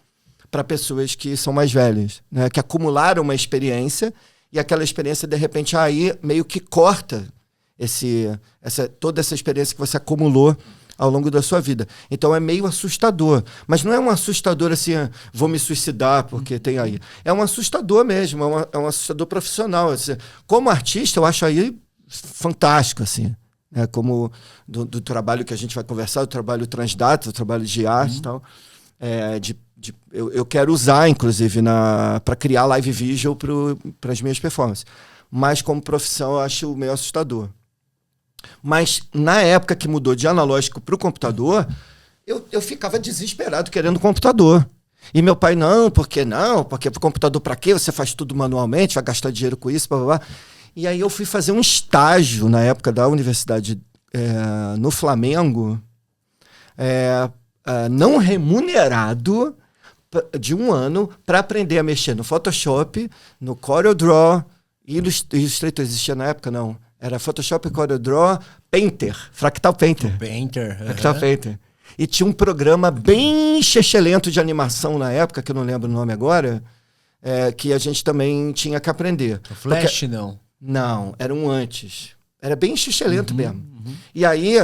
para pessoas que são mais velhas, né? Que acumularam uma experiência. E aquela experiência, de repente, aí meio que corta toda essa experiência que você acumulou ao longo da sua vida. Então é meio assustador. Mas não é um assustador assim, vou me suicidar porque tem aí. É um assustador mesmo, é um assustador profissional. Assim. Como artista, eu acho aí fantástico, assim. Né? Como do trabalho que a gente vai conversar, o trabalho transdata, o trabalho de arte e tal. Eu quero usar, inclusive, para criar live visual para as minhas performances. Mas, como profissão, eu acho meio assustador. Mas, na época que mudou de analógico para o computador, eu ficava desesperado querendo computador. E meu pai, porque computador para quê? Você faz tudo manualmente, vai gastar dinheiro com isso, blá, blá, blá. E aí eu fui fazer um estágio, na época da universidade, no Flamengo, não remunerado, de 1 ano, para aprender a mexer no Photoshop, no CorelDRAW, Illustrator existia na época, não. Era Photoshop, CorelDRAW, Painter, Fractal Painter. Fractal Painter. E tinha um programa bem chechelento de animação na época, que eu não lembro o nome agora, que a gente também tinha que aprender. O Flash, não? Não, era um antes. Era bem chechelento mesmo. E aí...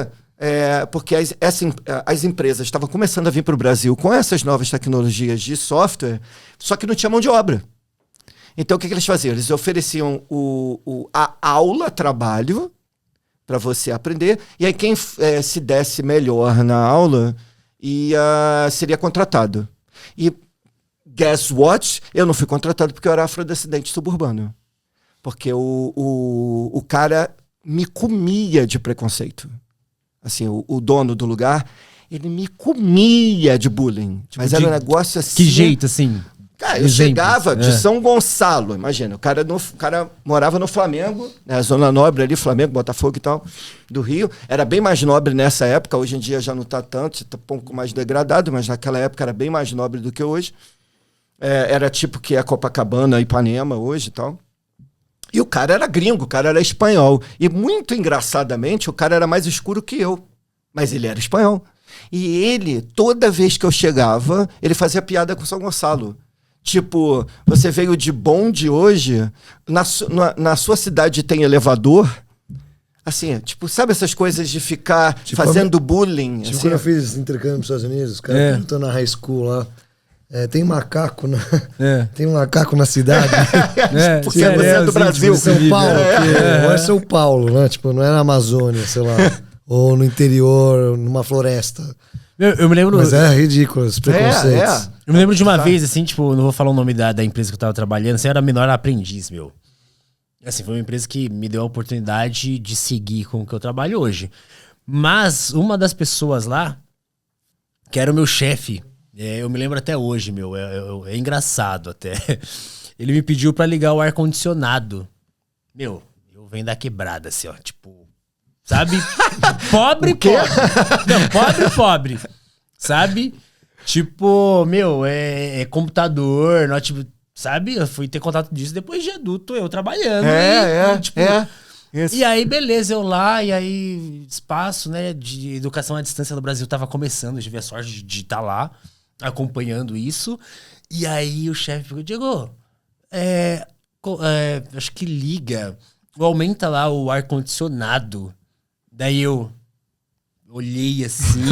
porque as empresas estavam começando a vir para o Brasil com essas novas tecnologias de software, só que não tinha mão de obra. Então, o que eles faziam? Eles ofereciam a aula, trabalho, para você aprender, e aí quem se desse melhor na aula seria contratado. E, guess what? Eu não fui contratado porque eu era afrodescendente suburbano. Porque o cara me comia de preconceito. Assim, o dono do lugar, ele me comia de bullying. Tipo, mas era um negócio assim... Que jeito, assim? Eu chegava de São Gonçalo, imagina, o cara morava no Flamengo, né, Zona Nobre ali, Flamengo, Botafogo e tal, do Rio. Era bem mais nobre nessa época, hoje em dia já não tá tanto, tá um pouco mais degradado, mas naquela época era bem mais nobre do que hoje. Era tipo que é Copacabana, Ipanema hoje e tal. E o cara era gringo, o cara era espanhol. E muito engraçadamente, o cara era mais escuro que eu, mas ele era espanhol. E ele, toda vez que eu chegava, ele fazia piada com São Gonçalo. Tipo, você veio de bonde hoje, na sua cidade tem elevador? Assim, tipo, sabe essas coisas de ficar fazendo bullying? Tipo, assim? quando eu fiz intercâmbio nos Estados Unidos, os caras estão na high school lá. Tem macaco tem um macaco na cidade. Porque você é do Brasil. Tipo, São Paulo. Não é São Paulo, né? Tipo, não é na Amazônia, sei lá. Ou no interior, numa floresta. Eu me lembro... Mas é ridículo, os preconceitos. Eu me lembro de uma vez, assim, tipo, não vou falar o nome da empresa que eu tava trabalhando, assim, eu era menor aprendiz, meu. Assim, foi uma empresa que me deu a oportunidade de seguir com o que eu trabalho hoje. Mas uma das pessoas lá, que era o meu chefe, eu me lembro até hoje, meu, é engraçado até. Ele me pediu pra ligar o ar-condicionado. Meu, eu venho da quebrada, assim, ó, tipo... Sabe? Pobre. Não, pobre. Sabe? Tipo, meu, computador, notebook, sabe? Eu fui ter contato disso depois de adulto, eu trabalhando. E aí, beleza, eu lá, e aí, espaço, né, de educação à distância no Brasil tava começando, eu tive a sorte de estar lá, acompanhando isso. E aí o chefe ficou, Diego, acho que liga, aumenta lá o ar-condicionado. Daí eu olhei assim,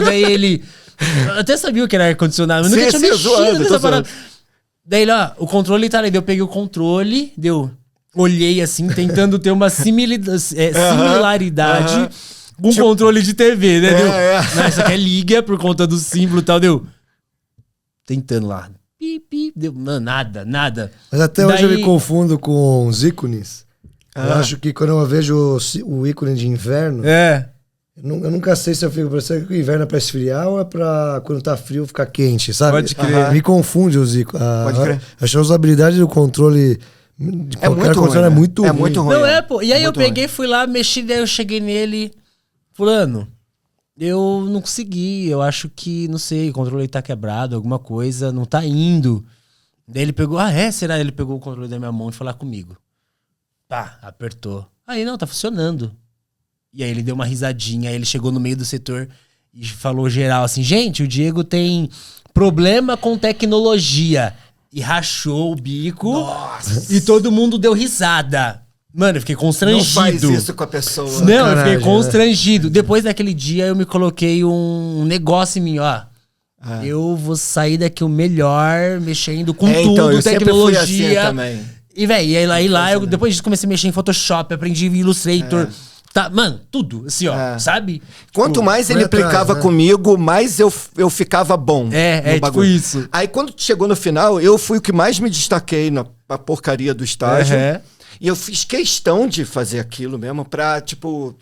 daí ele... Eu até sabia o que era ar-condicionado, mas nunca tinha mexido nessa parada. Daí ele, o controle tá ali. Daí eu peguei o controle, olhei assim, tentando ter uma similaridade com tipo, controle de TV, né? Não, isso aqui é liga por conta do símbolo e tal, tentando lá. Não, nada. Mas até hoje eu me confundo com os ícones. Eu acho que quando eu vejo o ícone de inverno, eu nunca sei se eu fico pensando que o inverno é pra esfriar ou é pra quando tá frio ficar quente, sabe? Pode crer. Me confunde os ícones. Pode crer. Acho que a usabilidade do controle de qualquer controle é muito ruim. É muito ruim. Não pô. E aí eu peguei, fui lá, mexi, daí eu cheguei nele, fulano, eu não consegui, eu acho que, não sei, o controle tá quebrado, alguma coisa, não tá indo. Daí ele pegou, será? Ele pegou o controle da minha mão e foi lá comigo. Pá, apertou. Aí, não, tá funcionando. E aí ele deu uma risadinha, aí ele chegou no meio do setor e falou geral assim, gente, o Diego tem problema com tecnologia. E rachou o bico. Nossa. E todo mundo deu risada. Mano, eu fiquei constrangido. Não faz isso com a pessoa. Não, eu fiquei constrangido. Depois daquele dia eu me coloquei um negócio em mim, ó. Eu vou sair daqui o melhor, mexendo com tudo, então, eu tecnologia. Sempre fui assim também. E, velho, aí lá, eu depois disso comecei a mexer em Photoshop, aprendi Illustrator. Tá, mano, tudo, assim, ó, sabe? Quanto mais ele implicava comigo, mais eu ficava bom. Tipo isso. Aí quando chegou no final, eu fui o que mais me destaquei na porcaria do estágio. E eu fiz questão de fazer aquilo mesmo pra, tipo,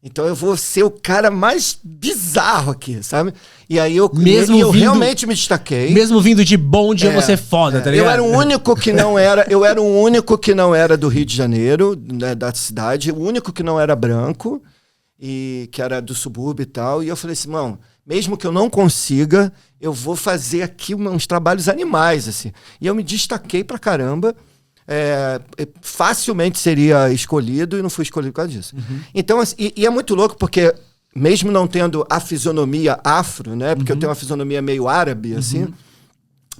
então eu vou ser o cara mais bizarro aqui, sabe? E aí eu realmente me destaquei. Mesmo vindo de bonde, eu vou ser foda, tá ligado? Eu era o único que não era do Rio de Janeiro, né, da cidade, o único que não era branco, e que era do subúrbio e tal. E eu falei assim, mano, mesmo que eu não consiga, eu vou fazer aqui uns trabalhos animais, assim. E eu me destaquei pra caramba. Facilmente seria escolhido e não fui escolhido por causa disso. Então, assim, e é muito louco porque, mesmo não tendo a fisionomia afro, né? Porque eu tenho uma fisionomia meio árabe, assim,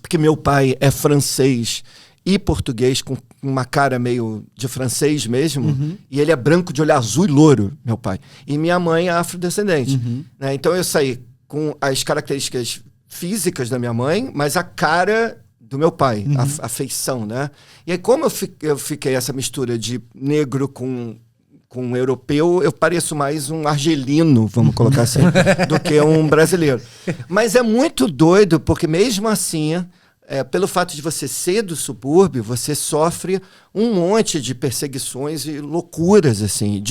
porque meu pai é francês e português, com uma cara meio de francês mesmo, e ele é branco de olho azul e louro, meu pai. E minha mãe é afrodescendente. Né? Então eu saí com as características físicas da minha mãe, mas a cara do meu pai, a feição, né? E aí, como eu fiquei essa mistura de negro com europeu, eu pareço mais um argelino, vamos colocar assim, do que um brasileiro. Mas é muito doido, porque mesmo assim, pelo fato de você ser do subúrbio, você sofre um monte de perseguições e loucuras, assim.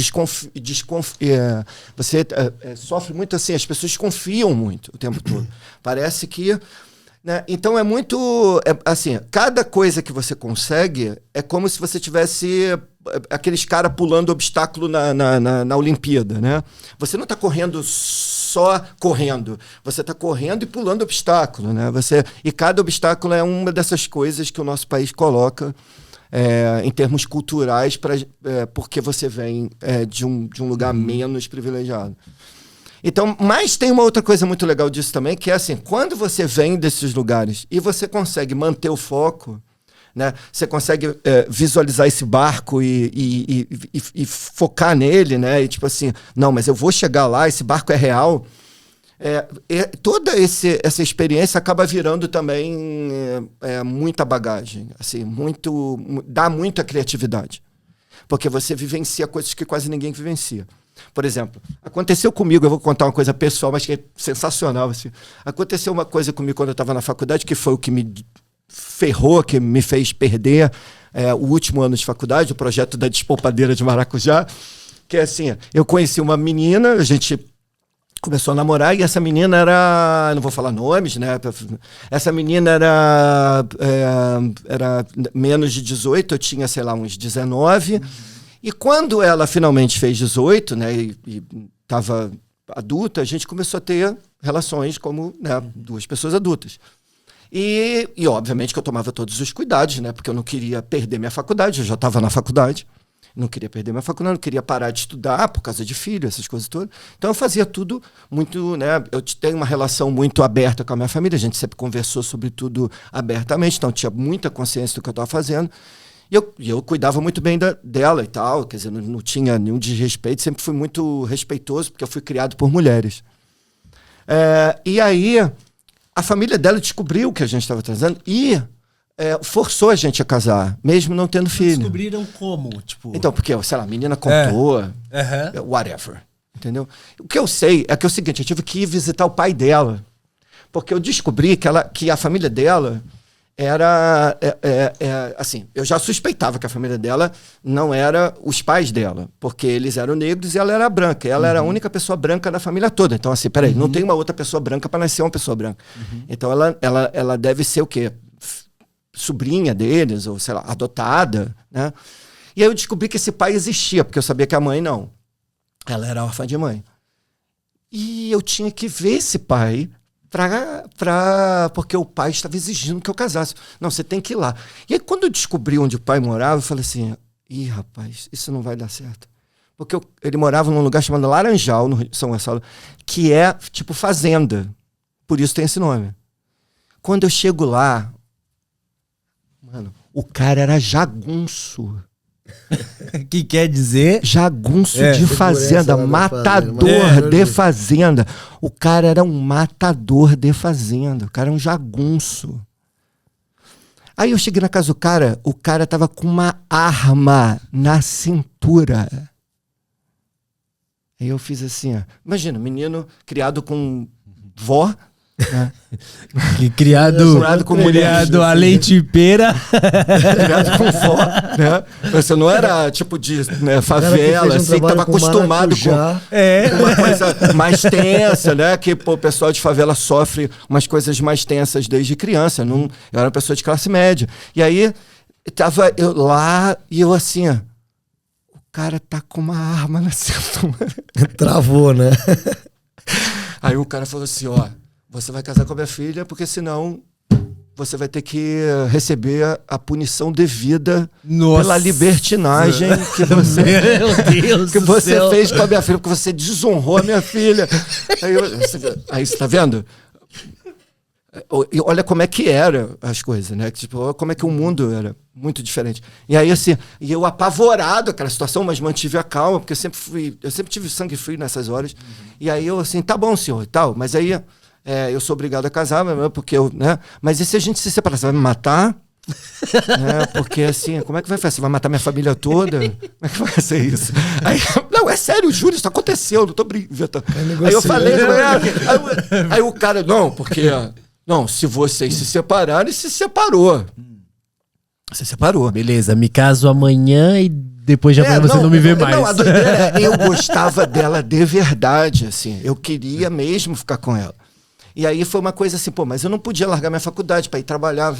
Você sofre muito, assim, as pessoas desconfiam muito o tempo todo. Parece que... Né? Então é muito... assim, cada coisa que você consegue é como se você tivesse aqueles caras pulando obstáculo na Olimpíada, né? Você não está correndo só correndo, você está correndo e pulando obstáculo, né? E cada obstáculo é uma dessas coisas que o nosso país coloca em termos culturais, porque você vem de um lugar menos privilegiado. Então, mas tem uma outra coisa muito legal disso também, que é assim, quando você vem desses lugares e você consegue manter o foco, né? Você consegue visualizar esse barco e focar nele, né? E tipo assim, não, mas eu vou chegar lá, esse barco é real. Toda essa experiência acaba virando também muita bagagem, assim, dá muita criatividade, porque você vivencia coisas que quase ninguém vivencia. Por exemplo, aconteceu comigo, eu vou contar uma coisa pessoal, mas que é sensacional. Assim. Aconteceu uma coisa comigo quando eu estava na faculdade, que foi o que me ferrou, que me fez perder o último ano de faculdade, o projeto da Despolpadeira de Maracujá, que é assim, eu conheci uma menina, a gente começou a namorar, e essa menina era, não vou falar nomes, né? Essa menina era menos de 18, eu tinha, sei lá, uns 19, e quando ela finalmente fez 18, né, e estava adulta, a gente começou a ter relações como, né, duas pessoas adultas. E obviamente que eu tomava todos os cuidados, né, porque eu não queria perder minha faculdade, eu já estava na faculdade, não queria perder minha faculdade, não queria parar de estudar por causa de filho, essas coisas todas. Então eu fazia tudo muito, né, eu tenho uma relação muito aberta com a minha família, a gente sempre conversou sobre tudo abertamente, então eu tinha muita consciência do que eu estava fazendo. E eu cuidava muito bem dela e tal, quer dizer, não tinha nenhum desrespeito, sempre fui muito respeitoso, porque eu fui criado por mulheres. E aí, a família dela descobriu o que a gente estava trazendo e forçou a gente a casar, mesmo não tendo filho. Descobriram como? Tipo... Então, porque, sei lá, a menina contou, whatever, entendeu? O que eu sei é que é o seguinte, eu tive que ir visitar o pai dela, porque eu descobri que a família dela... era, assim, eu já suspeitava que a família dela não era os pais dela, porque eles eram negros e ela era branca. Ela era a única pessoa branca da família toda. Então, assim, peraí, não tem uma outra pessoa branca para nascer uma pessoa branca. Então, ela deve ser o quê? Sobrinha deles, ou sei lá, adotada, né? E aí eu descobri que esse pai existia, porque eu sabia que a mãe não. Ela era órfã de mãe. E eu tinha que ver esse pai... porque o pai estava exigindo que eu casasse. Não, você tem que ir lá. E aí, quando eu descobri onde o pai morava, eu falei assim, rapaz, isso não vai dar certo. Porque ele morava num lugar chamado Laranjal, no São Gonçalo, que é tipo fazenda. Por isso tem esse nome. Quando eu chego lá, mano, o cara era jagunço. Que quer dizer? Jagunço de fazenda, matador de fazenda. O cara era um matador de fazenda. O cara era um jagunço. Aí eu cheguei na casa do cara, o cara tava com uma arma na cintura. Aí eu fiz assim, ó. Imagina, menino criado com vó, né? Criado com mulher a leite e pera. Criado com vó, né? Você não era tipo de favela, assim, que tava acostumado com uma coisa mais tensa, né? Que o pessoal de favela sofre umas coisas mais tensas desde criança. Eu era uma pessoa de classe média. E aí, tava eu lá e eu assim, ó, o cara tá com uma arma na cintura. Travou, né? Aí o cara falou assim, ó, você vai casar com a minha filha, porque senão você vai ter que receber a punição devida pela libertinagem que você, fez com a minha filha, porque você desonrou a minha filha. Aí você tá vendo? E olha como é que eram as coisas, né? Tipo, como é que o mundo era muito diferente. E aí, assim, e eu apavorado aquela situação, mas mantive a calma, porque eu sempre tive sangue frio nessas horas. E aí eu assim, tá bom, senhor, e tal, mas aí... eu sou obrigado a casar, porque eu, né? Mas e se a gente se separar? Você vai me matar? Né? Porque assim, como é que vai fazer? Você vai matar minha família toda? Como é que vai ser isso? Aí, não, é sério, juro, isso aconteceu, não tô brincando. Aí eu falei, aí o cara, não, porque Não, se vocês se separaram, se separou. Você separou. Beleza, me caso amanhã e depois de amanhã você não me vê mais. Não, a doideira é, eu gostava dela de verdade, assim. Eu queria mesmo ficar com ela. E aí foi uma coisa assim, pô, mas eu não podia largar minha faculdade para ir trabalhar.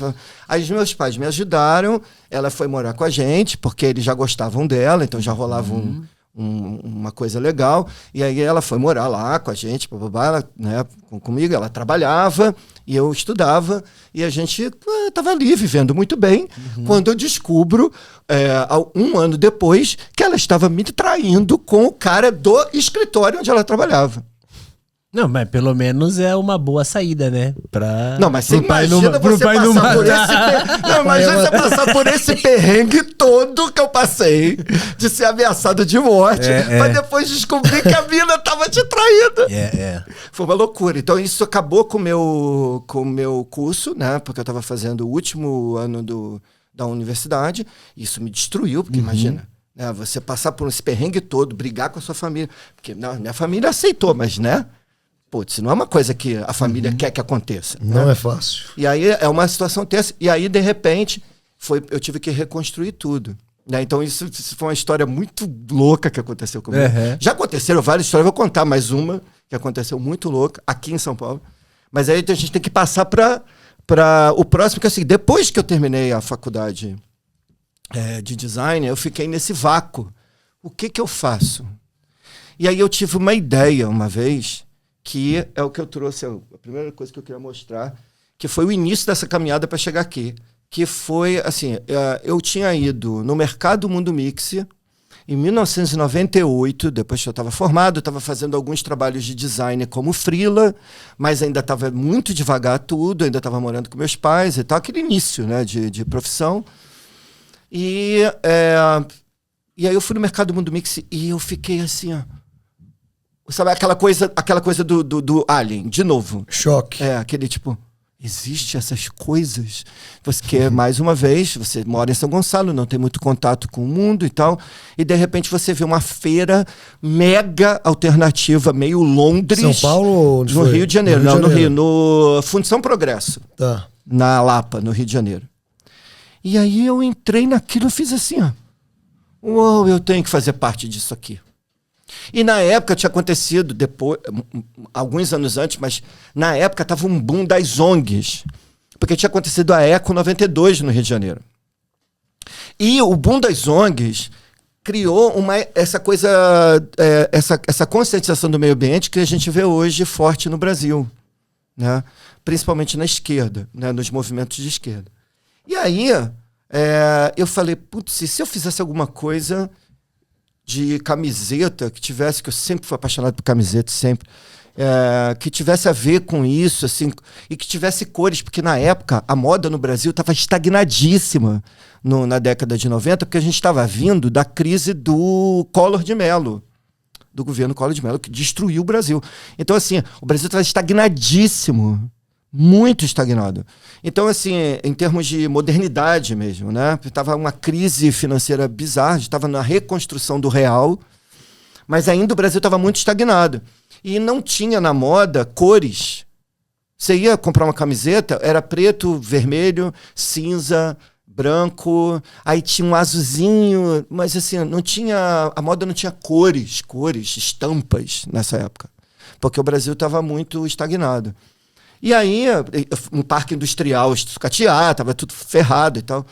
Aí os meus pais me ajudaram, ela foi morar com a gente, porque eles já gostavam dela, então já rolava uma coisa legal. E aí ela foi morar lá com a gente, ela, né, comigo, ela trabalhava e eu estudava. E a gente estava ali, vivendo muito bem, quando eu descubro, um ano depois, que ela estava me traindo com o cara do escritório onde ela trabalhava. Não, mas pelo menos é uma boa saída, né? Não, mas você imagina você passar por esse... Não, imagina você passar por esse perrengue todo que eu passei, de ser ameaçado de morte, pra depois descobrir que a mina tava te traindo. Foi uma loucura. Então isso acabou com o meu curso, né? Porque eu tava fazendo o último ano da universidade. Isso me destruiu, porque imagina, né? Você passar por esse perrengue todo, brigar com a sua família. Porque minha família aceitou, mas, né? Putz, não é uma coisa que a família quer que aconteça. Não né? é fácil. E aí é uma situação tensa. E aí, de repente, eu tive que reconstruir tudo. Né? Então, isso foi uma história muito louca que aconteceu comigo. Já aconteceram várias histórias, vou contar mais uma que aconteceu muito louca aqui em São Paulo. Mas aí a gente tem que passar para o próximo, que é assim, depois que eu terminei a faculdade de design, eu fiquei nesse vácuo. O que eu faço? E aí eu tive uma ideia uma vez, que é o que eu trouxe, a primeira coisa que eu queria mostrar, que foi o início dessa caminhada para chegar aqui. Que foi, assim, eu tinha ido no Mercado Mundo Mix em 1998, depois que eu estava formado, eu estava fazendo alguns trabalhos de design como freela, mas ainda estava muito devagar tudo, ainda estava morando com meus pais e tal, aquele início, né, de profissão. E aí eu fui no Mercado Mundo Mix e eu fiquei assim, ó, sabe, aquela coisa do Alien, de novo. Choque. Aquele tipo, existe essas coisas? Você quer, mais uma vez, você mora em São Gonçalo, não tem muito contato com o mundo e tal, e de repente você vê uma feira mega alternativa, meio Londres. São Paulo? No Rio de Janeiro. No Rio, no Fundição Progresso. Tá. Na Lapa, no Rio de Janeiro. E aí eu entrei naquilo e fiz assim, ó. Uau, eu tenho que fazer parte disso aqui. E na época tinha acontecido, depois, alguns anos antes, mas na época estava um boom das ONGs, porque tinha acontecido a Eco 92 no Rio de Janeiro. E o boom das ONGs criou essa coisa, essa conscientização do meio ambiente que a gente vê hoje forte no Brasil, né? Principalmente na esquerda, né? Nos movimentos de esquerda. E aí eu falei, putz, e se eu fizesse alguma coisa de camiseta que tivesse, que eu sempre fui apaixonado por camiseta, sempre, que tivesse a ver com isso, assim, e que tivesse cores, porque na época a moda no Brasil estava estagnadíssima na década de 90, porque a gente estava vindo da crise do Collor de Mello, do governo Collor de Mello, que destruiu o Brasil. Então, assim, o Brasil estava estagnadíssimo, muito estagnado. Então, assim, em termos de modernidade mesmo, né? Estava uma crise financeira bizarra, estava na reconstrução do real, mas ainda o Brasil estava muito estagnado. E não tinha na moda cores. Você ia comprar uma camiseta, era preto, vermelho, cinza, branco, aí tinha um azulzinho, mas assim, a moda não tinha cores, estampas nessa época, porque o Brasil estava muito estagnado. E aí, um parque industrial sucateado, tava tudo ferrado e tal.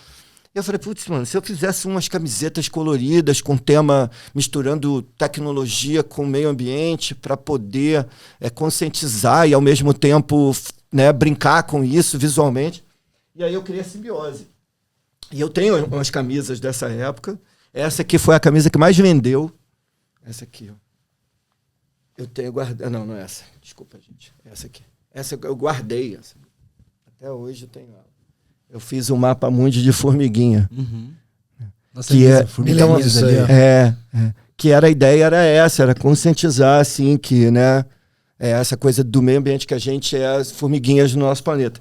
E eu falei, putz, mano, se eu fizesse umas camisetas coloridas com tema, misturando tecnologia com meio ambiente para poder conscientizar e ao mesmo tempo, né, brincar com isso visualmente. E aí eu criei a Simbiose. E eu tenho umas camisas dessa época. Essa aqui foi a camisa que mais vendeu. Essa aqui, ó. Eu tenho guardado... Não é essa. Desculpa, gente. Essa aqui. Essa eu guardei. Essa. Até hoje eu tenho ela. Eu fiz um mapa mundi de formiguinha. Uhum. Nossa, que formiguinhas ali, ó. Que a ideia era essa, era conscientizar, assim, que, né, essa coisa do meio ambiente, que a gente é as formiguinhas do nosso planeta.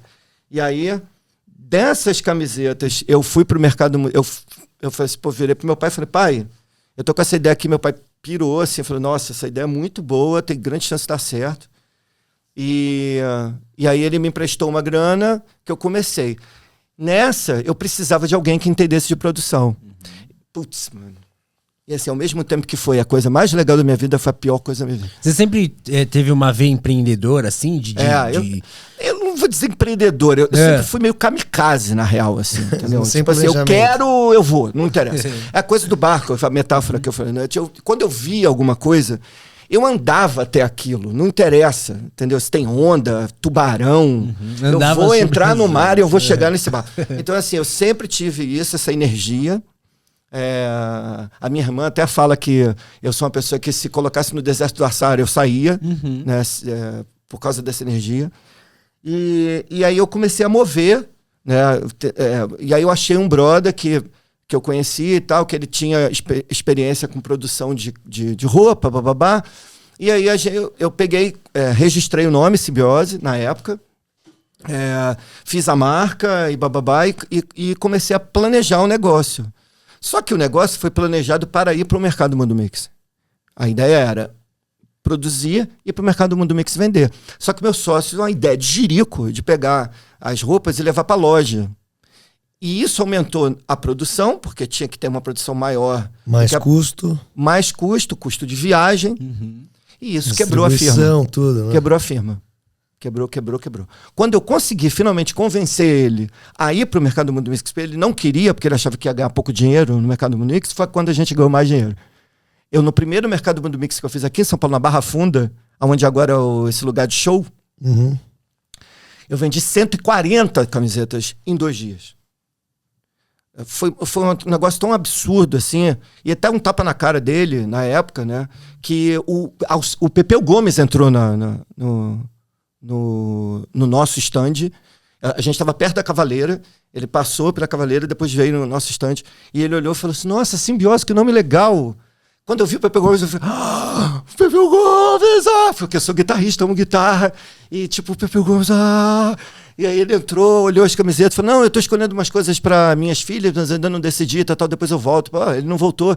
E aí, dessas camisetas, eu fui pro mercado, eu falei assim, virei pro meu pai e falei, pai, eu tô com essa ideia aqui, meu pai pirou, assim, falou, nossa, essa ideia é muito boa, tem grande chance de dar certo. E aí ele me emprestou uma grana que eu comecei. Nessa, eu precisava de alguém que entendesse de produção. Putz, mano. E assim, ao mesmo tempo que foi a coisa mais legal da minha vida, foi a pior coisa da minha vida. Você sempre teve uma veia empreendedora, assim? Eu não vou dizer empreendedor, eu sempre fui meio kamikaze, na real, assim, entendeu? Tipo assim, eu quero, eu vou, não interessa. É a coisa do barco, a metáfora que eu falei, né? Quando eu via alguma coisa, eu andava até aquilo, não interessa, entendeu? Se tem onda, tubarão, eu vou entrar no mar e eu vou chegar nesse barco. Então, assim, eu sempre tive isso, essa energia. A minha irmã até fala que eu sou uma pessoa que se colocasse no deserto do Açara eu saía, né, por causa dessa energia. E aí eu comecei a mover, né, e aí eu achei um brother que eu conheci e tal, que ele tinha experiência com produção de roupa, bababá. E aí eu peguei, registrei o nome Simbiose na época, fiz a marca e bababá, e comecei a planejar o negócio. Só que o negócio foi planejado para ir para o mercado Mundo Mix. A ideia era produzir e ir para o mercado Mundo Mix vender. Só que meu sócio tinha uma ideia de jirico, de pegar as roupas e levar para a loja. E isso aumentou a produção, porque tinha que ter uma produção maior. Mais custo. Mais custo de viagem. E isso quebrou a firma. Tudo, né? Quebrou a firma. Quebrou. Quando eu consegui finalmente convencer ele a ir para o mercado Mundo Mix, ele não queria, porque ele achava que ia ganhar pouco dinheiro no mercado Mundo Mix, foi quando a gente ganhou mais dinheiro. No primeiro mercado Mundo Mix que eu fiz aqui em São Paulo, na Barra Funda, onde agora é esse lugar de show, eu vendi 140 camisetas em 2 dias. Foi um negócio tão absurdo, assim, e até um tapa na cara dele, na época, né, que o Pepeu Gomes entrou no nosso stand. A gente estava perto da Cavaleira, ele passou pela Cavaleira, depois veio no nosso stand, e ele olhou e falou assim, nossa, Simbiose, que nome legal. Quando eu vi o Pepeu Gomes, eu falei, Pepeu Gomes, porque eu sou guitarrista, amo guitarra, e tipo, o Pepeu Gomes, E aí ele entrou, olhou as camisetas, falou, não, eu tô escolhendo umas coisas para minhas filhas, mas ainda não decidi, tal, depois eu volto. Ele não voltou,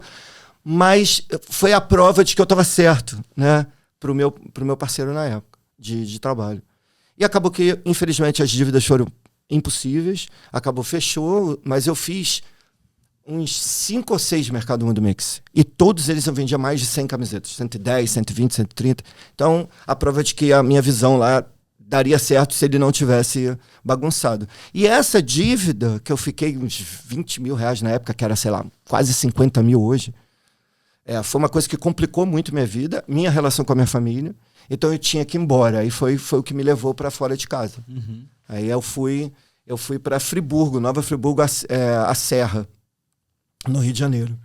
mas foi a prova de que eu estava certo, né, pro meu parceiro na época. De trabalho. E acabou que, infelizmente, as dívidas foram impossíveis, fechou, mas eu fiz uns 5 ou 6 mercado Mundo Mix. E todos eles eu vendia mais de 100 camisetas, 110, 120, 130. Então, a prova de que a minha visão lá daria certo se ele não tivesse bagunçado. E essa dívida, que eu fiquei uns 20 mil reais na época, que era, sei lá, quase 50 mil hoje, foi uma coisa que complicou muito minha vida, minha relação com a minha família. Então eu tinha que ir embora. Aí foi o que me levou para fora de casa. Aí eu fui para Friburgo, Nova Friburgo, a Serra, no Rio de Janeiro.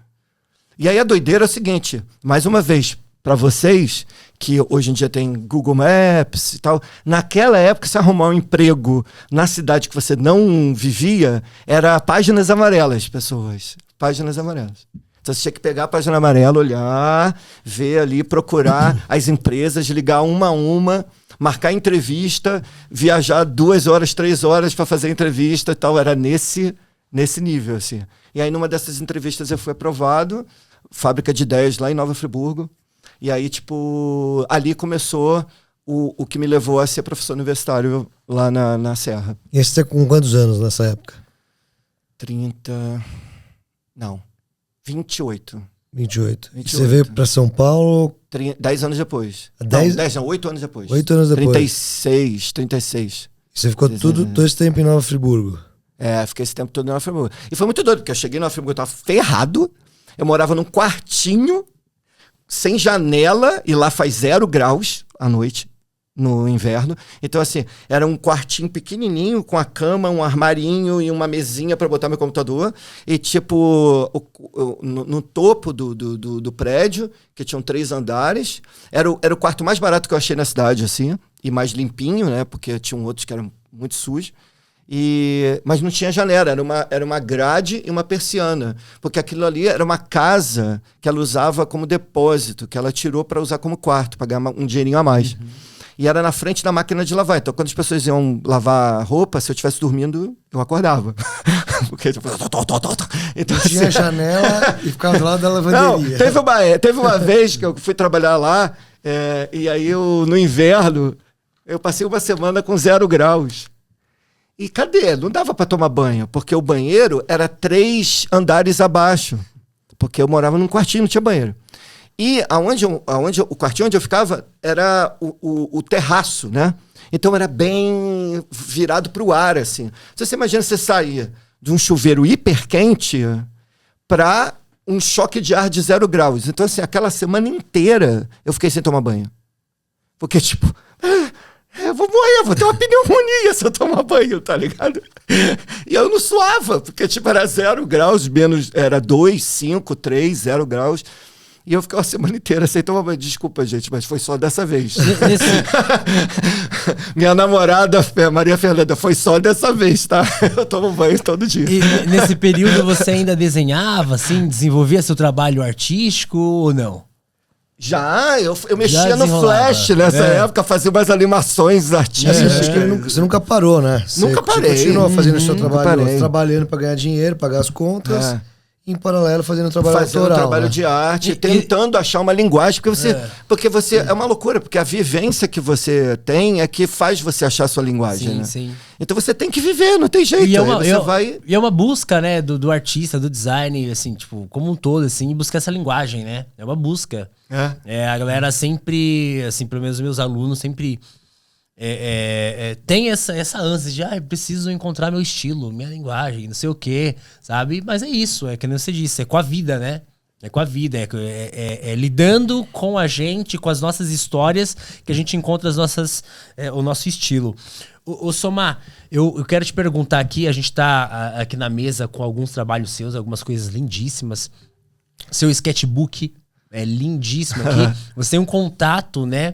E aí a doideira é o seguinte, mais uma vez, para vocês, que hoje em dia tem Google Maps e tal, naquela época, se arrumar um emprego na cidade que você não vivia, era páginas amarelas, pessoas. Páginas amarelas. Então você tinha que pegar a página amarela, olhar, ver ali, procurar as empresas, ligar uma a uma, marcar entrevista, viajar 2 horas, 3 horas para fazer entrevista e tal. Era nesse nível, assim. E aí numa dessas entrevistas eu fui aprovado, fábrica de ideias lá em Nova Friburgo. E aí, tipo, ali começou o que me levou a ser professor universitário lá na Serra. E você com quantos anos nessa época? 28. 28. E você veio para São Paulo... 10 anos depois. 8 anos depois. 8 anos depois. 36. E você ficou todo esse tempo em Nova Friburgo? Fiquei esse tempo todo em Nova Friburgo. E foi muito doido, porque eu cheguei em Nova Friburgo, eu tava ferrado. Eu morava num quartinho, sem janela, e lá faz 0 graus à noite, no inverno. Então, assim, era um quartinho pequenininho, com a cama, um armarinho e uma mesinha para botar meu computador. E, tipo, no topo do prédio, que tinham 3 andares, era o quarto mais barato que eu achei na cidade, assim, e mais limpinho, né? Porque tinham outros que eram muito sujos. Mas não tinha janela, era uma grade e uma persiana, porque aquilo ali era uma casa que ela usava como depósito, que ela tirou para usar como quarto, para ganhar um dinheirinho a mais. E era na frente da máquina de lavar. Então, quando as pessoas iam lavar roupa, se eu estivesse dormindo, eu acordava. Porque, tipo... Então, tinha janela e ficava do lado da lavanderia. Não, teve uma vez que eu fui trabalhar lá, e aí no inverno, Eu passei uma semana com 0 graus. E cadê? Não dava para tomar banho, porque o banheiro era 3 andares abaixo. Porque eu morava num quartinho, não tinha banheiro. E o quartinho onde eu ficava era o terraço, né? Então era bem virado para o ar, assim. Então, você imagina você sair de um chuveiro hiper quente para um choque de ar de 0 graus. Então, assim, aquela semana inteira eu fiquei sem tomar banho. Porque, tipo, eu vou morrer, vou ter uma pneumonia se eu tomar banho, tá ligado? E eu não suava, porque, tipo, era 0 graus, menos, era 2, 5, 3, 0 graus. E eu ficava a semana inteira sem tomar banho. Desculpa, gente, mas foi só dessa vez. Minha namorada, Maria Fernanda, foi só dessa vez, tá? Eu tomo banho todo dia. E nesse período você ainda desenhava, assim, desenvolvia seu trabalho artístico ou não? Já, eu mexia no Flash nessa época, fazia umas animações artísticas. Acho que você nunca parou, né? Nunca parei. Você continuou fazendo o seu trabalho, trabalhando para ganhar dinheiro, pagar as contas. Em paralelo, fazendo trabalho autoral, um trabalho de arte, tentando achar uma linguagem, porque você é uma loucura, porque a vivência que você tem é que faz você achar a sua linguagem, sim, né? Sim. Então você tem que viver, não tem jeito. E é uma busca, né, do artista, do design, assim, tipo, como um todo, assim, buscar essa linguagem, né? É uma busca. A galera sempre, assim, pelo menos meus alunos sempre tem essa ânsia de preciso encontrar meu estilo, minha linguagem, não sei o quê, sabe? Mas é isso, é que nem você disse, é com a vida, né? É com a vida, é lidando com a gente, com as nossas histórias, que a gente encontra o nosso estilo. Ô Somar, eu quero te perguntar aqui, a gente tá aqui na mesa com alguns trabalhos seus, algumas coisas lindíssimas. Seu sketchbook é lindíssimo aqui. Você tem um contato, né?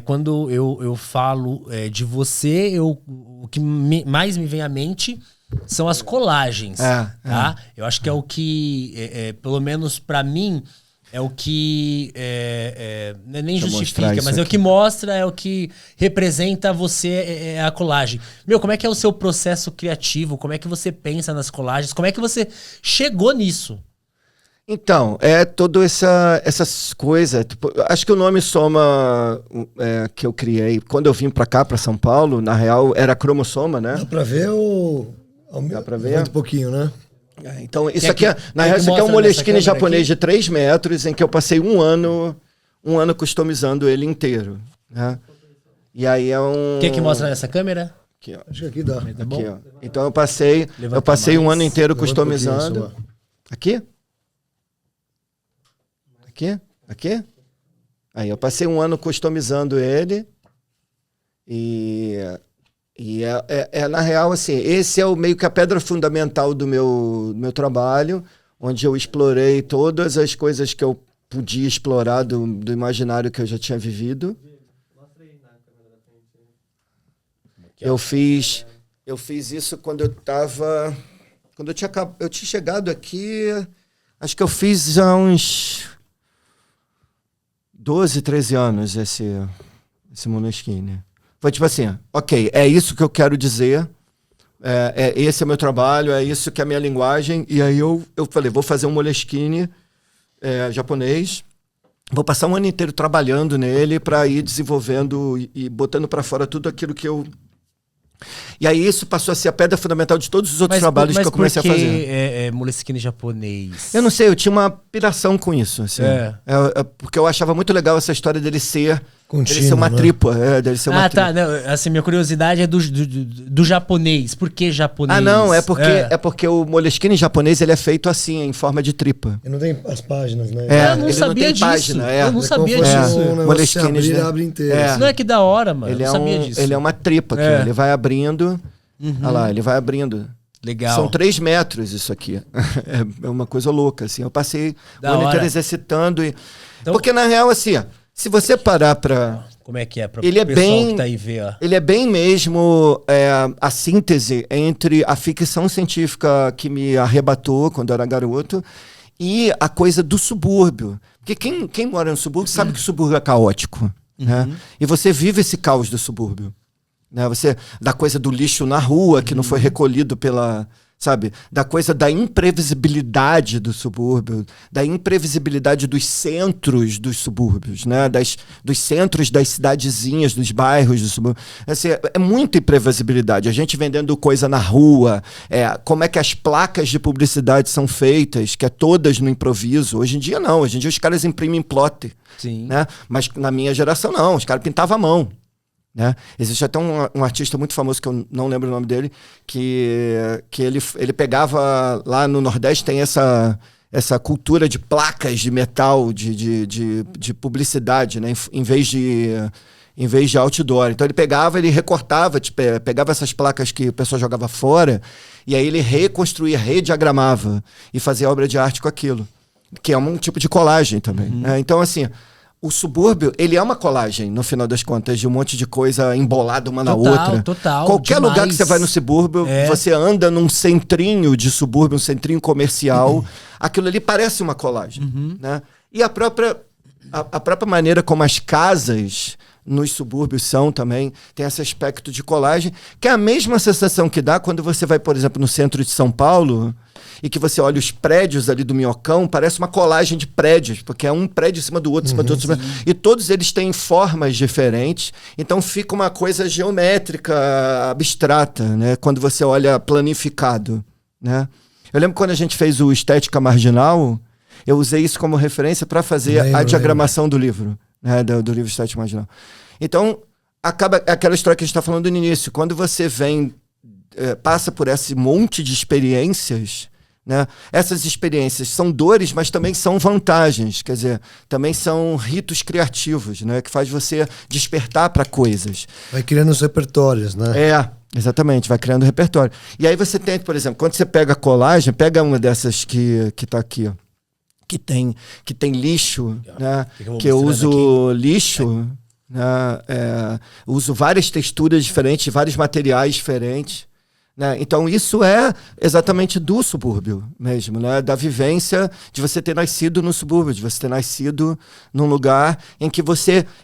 Quando eu falo de você, o que mais me vem à mente são as colagens, tá? Eu acho que é o que, pelo menos pra mim, é o que não é nem justifica, mas é o que mostra, é o que representa você, a colagem. Meu, como é que é o seu processo criativo? Como é que você pensa nas colagens? Como é que você chegou nisso? Então, todas essas coisas. Tipo, acho que o nome Soma que eu criei quando eu vim pra cá, pra São Paulo, na real era Cromossoma, né? Dá pra ver Dá pra ver? Muito pouquinho, né? Então, isso aqui na real, isso aqui é um Moleskine japonês aqui de 3 metros, em que eu passei um ano customizando ele inteiro. Né? E aí é um. O que mostra nessa câmera? Aqui, ó. Acho que aqui dá. Tá bom? Aqui, ó. Então eu passei um ano inteiro customizando. Aqui? Aqui? Aí eu passei um ano customizando ele e na real, assim, esse é meio que a pedra fundamental do meu trabalho, onde eu explorei todas as coisas que eu podia explorar do imaginário que eu já tinha vivido. Eu fiz isso quando eu tinha chegado aqui, acho que eu fiz há uns 12, 13 anos esse Moleskine. Foi tipo assim, ok, é isso que eu quero dizer, esse é meu trabalho, é isso que é a minha linguagem. E aí eu falei, vou fazer um Moleskine japonês, vou passar um ano inteiro trabalhando nele para ir desenvolvendo e botando para fora tudo aquilo que eu... E aí isso passou a ser a pedra fundamental de todos os outros trabalhos que eu comecei a fazer. Moleskine japonês? Eu não sei, eu tinha uma piração com isso. Assim. Porque eu achava muito legal essa história dele ser... Contínuo, dele ser uma tripa. Dele ser uma tripa. Tá. Não, assim, minha curiosidade é do japonês. Por que japonês? Não, é porque o Moleskine japonês ele é feito assim, em forma de tripa. Ele não tem as páginas, né? Eu não sabia disso. Página, eu não sabia disso. Moleskine ele abre inteiro. Isso não é que da hora, mano. Ele eu não sabia disso. Ele é uma tripa aqui. Ele vai abrindo. Olha lá, ele vai abrindo. Legal. São 3 metros isso aqui. É uma coisa louca, assim. Eu passei o ano inteiro exercitando. Então, porque, na real, assim, se você parar pra... Como é que é? Pra ele o pessoal que tá aí ver, ó. Ele é bem mesmo a síntese entre a ficção científica que me arrebatou quando eu era garoto e a coisa do subúrbio. Porque quem mora no subúrbio sabe que o subúrbio é caótico. Né? E você vive esse caos do subúrbio. Né? Você, da coisa do lixo na rua, que não foi recolhido pela sabe? Da coisa da imprevisibilidade do subúrbio, da imprevisibilidade dos centros dos subúrbios, né? Dos centros das cidadezinhas, dos bairros do subúrbio. Assim, é muita imprevisibilidade. A gente vendendo coisa na rua, como é que as placas de publicidade são feitas, que é todas no improviso. Hoje em dia não, hoje em dia os caras imprimem plotter. Sim. Né? Mas na minha geração não, os caras pintavam à mão. Né? Existe até um artista muito famoso, que eu não lembro o nome dele, que ele pegava, lá no Nordeste tem essa cultura de placas de metal, de publicidade, né? em vez de outdoor. Então ele recortava, pegava essas placas que o pessoal jogava fora, e aí ele reconstruía, rediagramava e fazia obra de arte com aquilo, que é um tipo de colagem também. Né? Então, assim, o subúrbio, ele é uma colagem, no final das contas, de um monte de coisa embolada uma na outra. Total, Qualquer lugar que você vai no subúrbio, você anda num centrinho de subúrbio, um centrinho comercial, aquilo ali parece uma colagem. Né? E a própria maneira como as casas nos subúrbios são também, tem esse aspecto de colagem, que é a mesma sensação que dá quando você vai, por exemplo, no centro de São Paulo, e que você olha os prédios ali do Minhocão, parece uma colagem de prédios, porque é um prédio em cima do outro, em cima do outro, e todos eles têm formas diferentes, então fica uma coisa geométrica, abstrata, né? Quando você olha planificado. Né? Eu lembro quando a gente fez o Estética Marginal, eu usei isso como referência para fazer a diagramação do livro, né? do livro Estética Marginal. Então, acaba aquela história que a gente está falando no início, quando você passa por esse monte de experiências, né? Essas experiências são dores, mas também são vantagens, quer dizer, também são ritos criativos, né? Que faz você despertar para coisas. Vai criando os repertórios, né? Exatamente, vai criando repertório. E aí você tem, por exemplo, quando você pega a colagem, pega uma dessas que tá aqui, ó, que tem lixo, né? Que eu uso aqui. Lixo, né? Uso várias texturas diferentes, vários materiais diferentes. Né? Então isso é exatamente do subúrbio mesmo, né? Da vivência de você ter nascido no subúrbio, de você ter nascido num lugar em que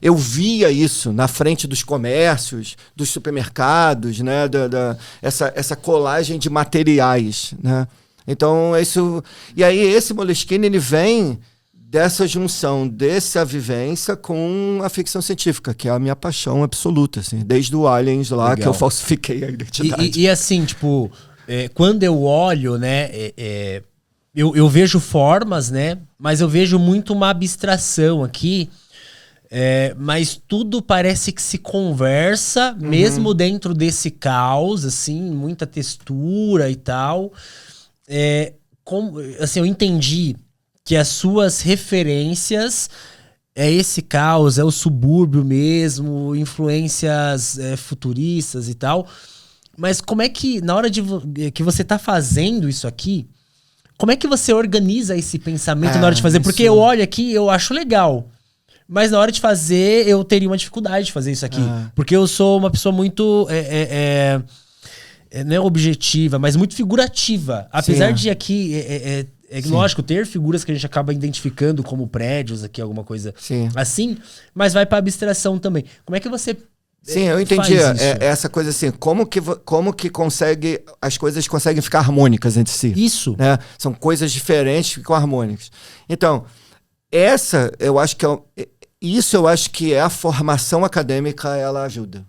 eu via isso na frente dos comércios, dos supermercados, né? Essa colagem de materiais, né? Então isso, e aí esse Moleskine, ele vem dessa junção, dessa vivência com a ficção científica, que é a minha paixão absoluta, assim, desde o Aliens lá. Legal. Que eu falsifiquei a identidade. E assim, tipo, quando eu olho, né, eu vejo formas, né, mas eu vejo muito uma abstração aqui, mas tudo parece que se conversa, mesmo dentro desse caos, assim, muita textura e tal. Assim, eu entendi que as suas referências é esse caos, é o subúrbio mesmo, influências futuristas e tal. Mas como é que, na hora que você tá fazendo isso aqui, como é que você organiza esse pensamento na hora de fazer? Porque eu olho aqui, eu acho legal. Mas na hora de fazer, eu teria uma dificuldade de fazer isso aqui. Porque eu sou uma pessoa muito... não é objetiva, mas muito figurativa. Apesar de aqui... lógico, ter figuras que a gente acaba identificando como prédios aqui, alguma coisa assim, mas vai pra abstração também. Como é que você eu entendi. Essa coisa assim, como que consegue, as coisas conseguem ficar harmônicas entre si. Isso. Né? São coisas diferentes que ficam harmônicas. Então, eu acho que é a formação acadêmica, ela ajuda.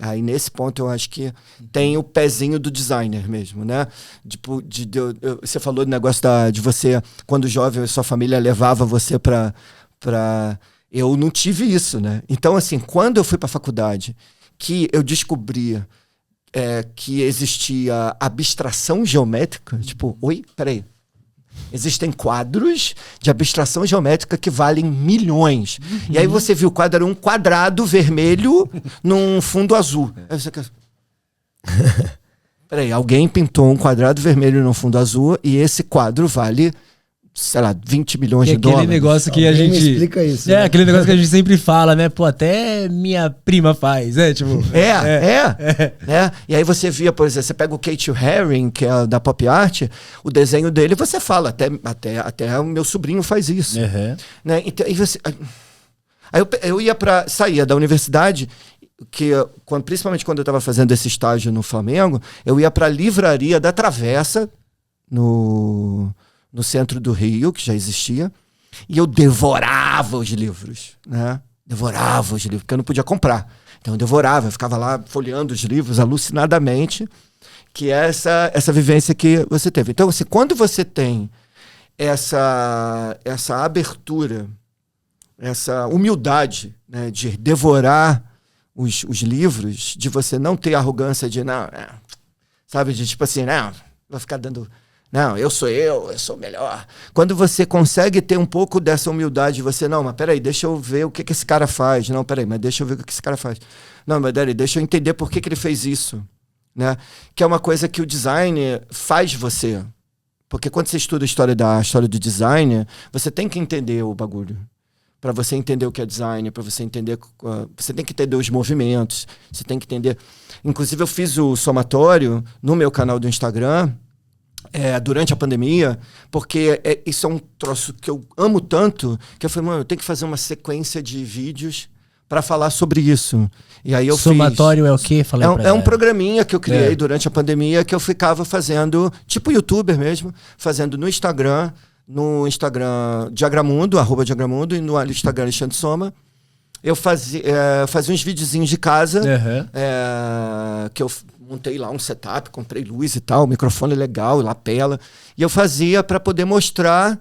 Aí, nesse ponto, eu acho que tem o pezinho do designer mesmo, né? Tipo, você falou do negócio de você, quando jovem, sua família levava você pra... Eu não tive isso, né? Então, assim, quando eu fui pra faculdade, que eu descobri que existia abstração geométrica, tipo, peraí. Existem quadros de abstração geométrica que valem milhões. E aí você viu o quadro, era um quadrado vermelho num fundo azul. Aí você quer... Peraí, alguém pintou um quadrado vermelho num fundo azul e esse quadro vale, sei lá, 20 milhões de dólares. Aquele negócio que a gente... me explica isso. Né? Aquele negócio que a gente sempre fala, né? Pô, até minha prima faz, tipo... E aí você via, por exemplo, você pega o Kate Haring, que é da pop art, o desenho dele, você fala, até o meu sobrinho faz isso. Né? Então, aí eu saía da universidade, principalmente quando eu estava fazendo esse estágio no Flamengo, eu ia para a livraria da Travessa, no centro do Rio, que já existia, e eu devorava os livros, né? Devorava os livros, porque eu não podia comprar. Então eu devorava, eu ficava lá folheando os livros alucinadamente, que é essa vivência que você teve. Então, assim, quando você tem essa abertura, essa humildade, né, de devorar os livros, de você não ter arrogância de, não, sabe, de tipo assim, não, vou ficar dando, não, eu sou melhor. Quando você consegue ter um pouco dessa humildade, você, não, mas peraí, deixa eu ver o que esse cara faz. Não, peraí, mas deixa eu ver o que esse cara faz. Não, mas peraí, deixa eu entender por que ele fez isso. Né? Que é uma coisa que o design faz você. Porque quando você estuda a história do design, você tem que entender o bagulho. Para você entender o que é design, para você entender... você tem que entender os movimentos, você tem que entender... Inclusive, eu fiz o somatório no meu canal do Instagram, durante a pandemia, porque isso é um troço que eu amo tanto, que eu falei, mano, eu tenho que fazer uma sequência de vídeos para falar sobre isso. E aí eu somatório é o quê? É um programinha que eu criei durante a pandemia, que eu ficava fazendo, tipo youtuber mesmo, fazendo no Instagram Diagramundo, @Diagramundo, e no Instagram Alexandre Soma. Eu fazia uns videozinhos de casa, que eu montei lá um setup, comprei luz e tal, microfone legal, lapela, e eu fazia para poder mostrar,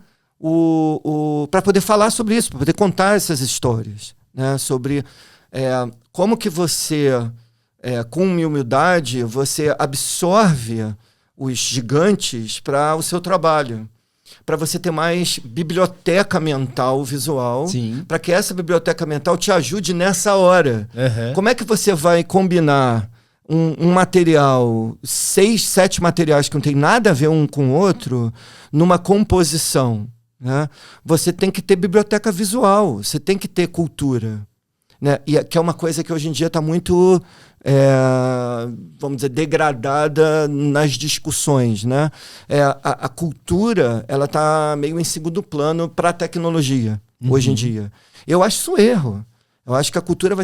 para poder falar sobre isso, para poder contar essas histórias, né? Sobre como que você, com humildade, você absorve os gigantes para o seu trabalho. Para você ter mais biblioteca mental visual, para que essa biblioteca mental te ajude nessa hora. Como é que você vai combinar um material, 6, 7 materiais que não tem nada a ver um com o outro, numa composição? Né? Você tem que ter biblioteca visual, você tem que ter cultura. Né? E que é uma coisa que hoje em dia está muito, vamos dizer, degradada nas discussões. Né? A cultura está meio em segundo plano para a tecnologia, hoje em dia. Eu acho isso um erro. Eu acho que a cultura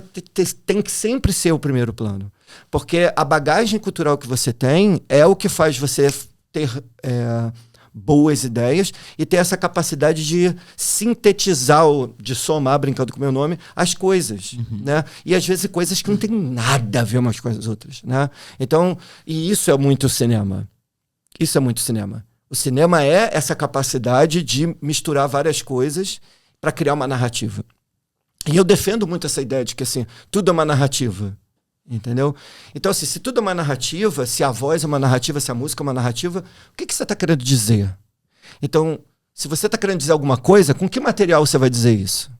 tem que sempre ser o primeiro plano. Porque a bagagem cultural que você tem é o que faz você ter boas ideias e ter essa capacidade de sintetizar, de somar, brincando com o meu nome, as coisas. Né? E às vezes coisas que não tem nada a ver umas com as outras. Né? Então, e isso é muito cinema. Isso é muito cinema. O cinema é essa capacidade de misturar várias coisas para criar uma narrativa. E eu defendo muito essa ideia de que assim, tudo é uma narrativa. Entendeu? Então, assim, se tudo é uma narrativa, se a voz é uma narrativa, se a música é uma narrativa, o que você está querendo dizer? Então, se você está querendo dizer alguma coisa, com que material você vai dizer isso?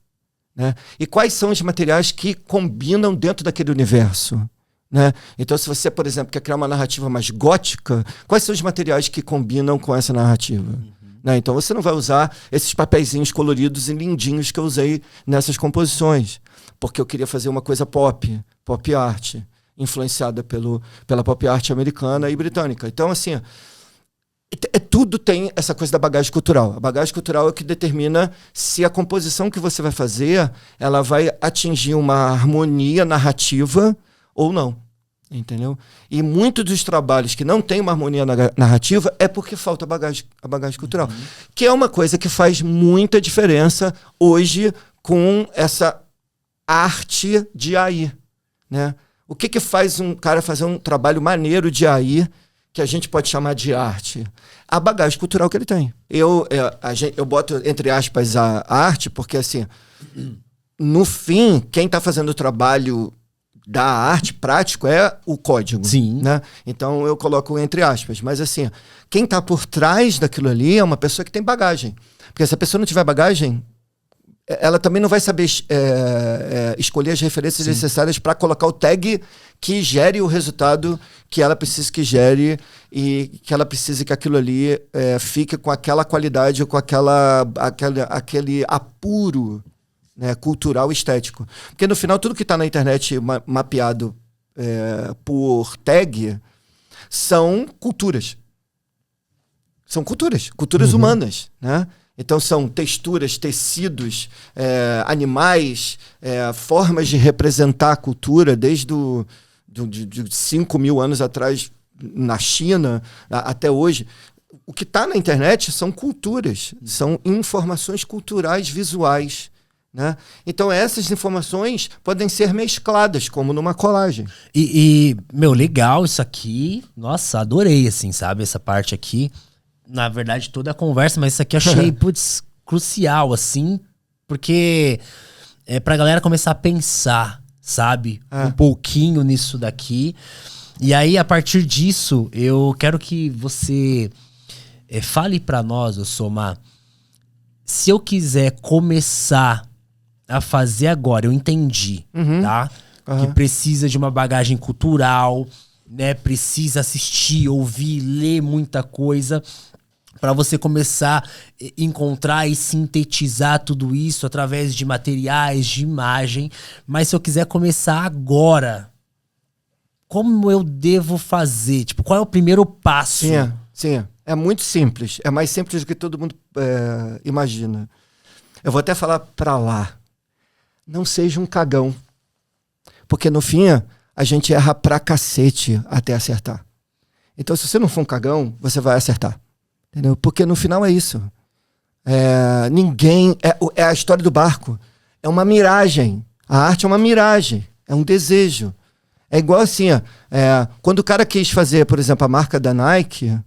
Né? E quais são os materiais que combinam dentro daquele universo? Né? Então, se você, por exemplo, quer criar uma narrativa mais gótica, quais são os materiais que combinam com essa narrativa? Né? Então, você não vai usar esses papeizinhos coloridos e lindinhos que eu usei nessas composições, porque eu queria fazer uma coisa pop art, influenciada pela pop art americana e britânica. Então, assim, tudo tem essa coisa da bagagem cultural. A bagagem cultural é o que determina se a composição que você vai fazer, ela vai atingir uma harmonia narrativa ou não. Entendeu? E muitos dos trabalhos que não tem uma harmonia narrativa é porque falta a bagagem cultural. Que é uma coisa que faz muita diferença hoje com essa arte de AI. Né? O que faz um cara fazer um trabalho maneiro de AI que a gente pode chamar de arte? A bagagem cultural que ele tem. Eu boto entre aspas a arte porque, assim, no fim, quem está fazendo o trabalho da arte prático é o código. Né? Então eu coloco entre aspas. Mas, assim, quem está por trás daquilo ali é uma pessoa que tem bagagem. Porque se a pessoa não tiver bagagem, ela também não vai saber escolher as referências necessárias para colocar o tag que gere o resultado que ela precisa que gere e que ela precisa que aquilo ali fique com aquela qualidade, com aquele apuro, né, cultural e estético. Porque no final tudo que está na internet mapeado por tag são culturas. São culturas humanas, né? Então são texturas, tecidos, animais, formas de representar a cultura desde de 5 mil anos atrás na China até hoje. O que está na internet são culturas, são informações culturais visuais, né? Então essas informações podem ser mescladas, como numa colagem. Meu, legal isso aqui. Nossa, adorei, assim, sabe? Essa parte aqui. Na verdade, toda a conversa, mas isso aqui eu achei, putz, crucial, assim. Porque é pra galera começar a pensar, sabe? Um pouquinho nisso daqui. E aí, a partir disso, eu quero que você fale pra nós, Sommar, se eu quiser começar a fazer agora, eu entendi, tá? Que precisa de uma bagagem cultural, né? Precisa assistir, ouvir, ler muita coisa para você começar a encontrar e sintetizar tudo isso através de materiais, de imagem. Mas se eu quiser começar agora, como eu devo fazer? Tipo, qual é o primeiro passo? Sim. É muito simples. É mais simples do que todo mundo imagina. Eu vou até falar pra lá. Não seja um cagão. Porque no fim, a gente erra pra cacete até acertar. Então, se você não for um cagão, você vai acertar. Entendeu? Porque no final é isso. Ninguém... É a história do barco. É uma miragem. A arte é uma miragem. É um desejo. É igual assim, quando o cara quis fazer, por exemplo, a marca da Nike,